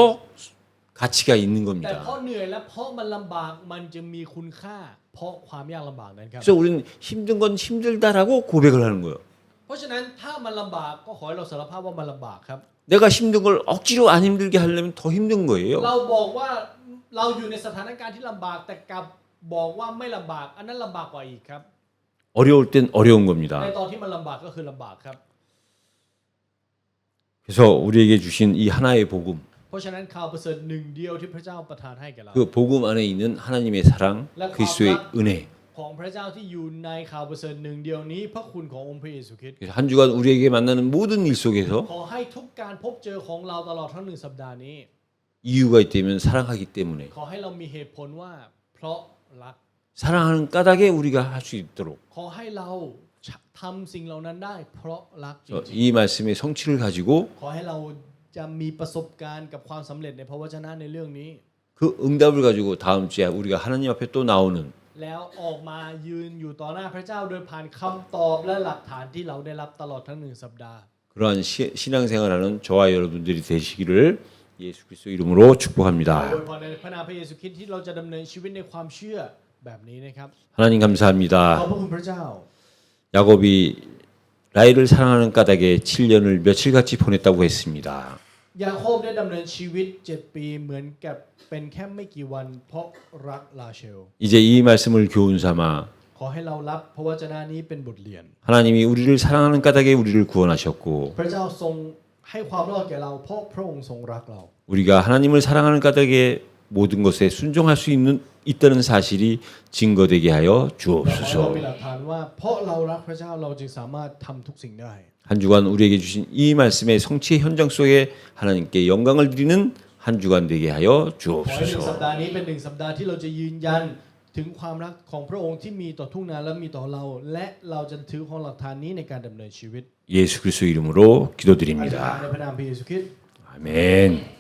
가치가 있는 แต่เพราะ 겁니다. เหนื่อยและเพราะมันลำบากมันจะมีคุณค่า เพราะความยากลำบากนั้นครับ 그래서 우리는 힘든 건 힘들다라고 고백을 하는 거예요. เพราะฉะนั้นถ้ามันลำบากก็ขอให้เราสารภาพว่ามันลำบากครับ 내가 힘든 걸 억지로 안 힘들게 하려면 더 힘든 거예요. เราบอกว่าเราอยู่ในสถานการณ์ที่ลำบากแต่กลับบอกว่าไม่ลำบาก อันนั้นลำบากกว่าอีกครับ 어려울 땐 어려운 ใน 겁니다. ตอนที่มันลำบากก็คือลำบากครับ 그래서 우리에게 주신 이 하나의 복음, เพราะฉะนั้นข่าวประเสริฐหนึ่งเดียวที่พระเจ้าประทานให้แก่เรา 그 복음 안에 있는 하나님의 사랑, 그리스도의 은혜. ของพระเจ้าที่อยู่ในข่าวประเสริฐหนึ่งเดียวนี้พระคุณขององค์พระเยซูคริสต์ 그래서 한 주간 우리에게 만나는 모든 일 속에서 ขอให้ทุกการพบเจอของเราตลอดทั้งหนึ่งสัปดาห์นี้ 이유가 있다면 사랑하기 때문에 ขอให้เรามีเหตุผลว่าเพราะรัก 사랑하는 까닭에 우리가 할 수 있도록 ขอให้เราทำสิ่งเหล่านั้นได้ เพราะรักจริง 이 말씀의 성취를 가지고 ๆขอให้เราจะมีประสบการณ์กับความสำเร็จในพระวจนะในเรื่องนี้ 그 응답을 가지고 다음 주에 우리가 하나님 앞에 또 나오는 แล้วออกมายืนอยู่ต่อหน้าพระเจ้าโดยผ่านคำตอบและหลักฐานที่เราได้รับตลอดทั้งหนึ่งสัปดาห์ 그러한 신앙생활하는 저와 여러분들이 되시기를 예수 그리스도 이름으로 โด 축복합니다. ยพรในพระนามพระเยซูคริสต์ที่เราจะดำเนินชีวิตในความเชื่อแบบนี้นะครับ 하나님 ขอบ 감사합니다. พระคุณพระเจ้า 야곱이 라헬을 사랑하는 까닭에 7년을 며칠같이 보냈다고 했습니다. ยาโคบได้ดำเนินชีวิต7 ปีเหมือนกับเป็นแค่ไม่กี่วันเพราะรักลาเชล 이제 이 말씀을 교훈 삼아 ขอให้เรารับพระวจนะนี้เป็นบทเรียน 하나님이 우리를 사랑하는 까닭에 우리를 구원하셨고 พระเจ้าทรงให้ความรอดแก่เราเพราะพระองค์ทรงรักเรา 우리가 하나님을 사랑하는 까닭에 모든 것에 순종할 수 있다는 사실이 증거되게 하여 และขอให้เรา 주옵소서. มีหลักฐานว่าเพราะเรารักพระเจ้าเราจึงสามารถทำทุกสิ่งได้ 한 주간 우리에게 주신 이 말씀의 성취의 현장 속에 하나님께 영광을 드리는 한 주간 되게 하여 ขอให้หนึ่งสัป 주옵소서. ดาห์นี้เป็นหนึ่งสัปดาห์ที่เราจะยืนยันถึงความรักของพระองค์ที่มีต่อทุ่งนาและมีต่อเรา และเราจะถือของหลักฐานนี้ในการดำเนินชีวิต 예수 그리스도 이름으로 อธิษฐาน 기도드립니다. ในพระนามพระเยซูคริสต์ 아멘.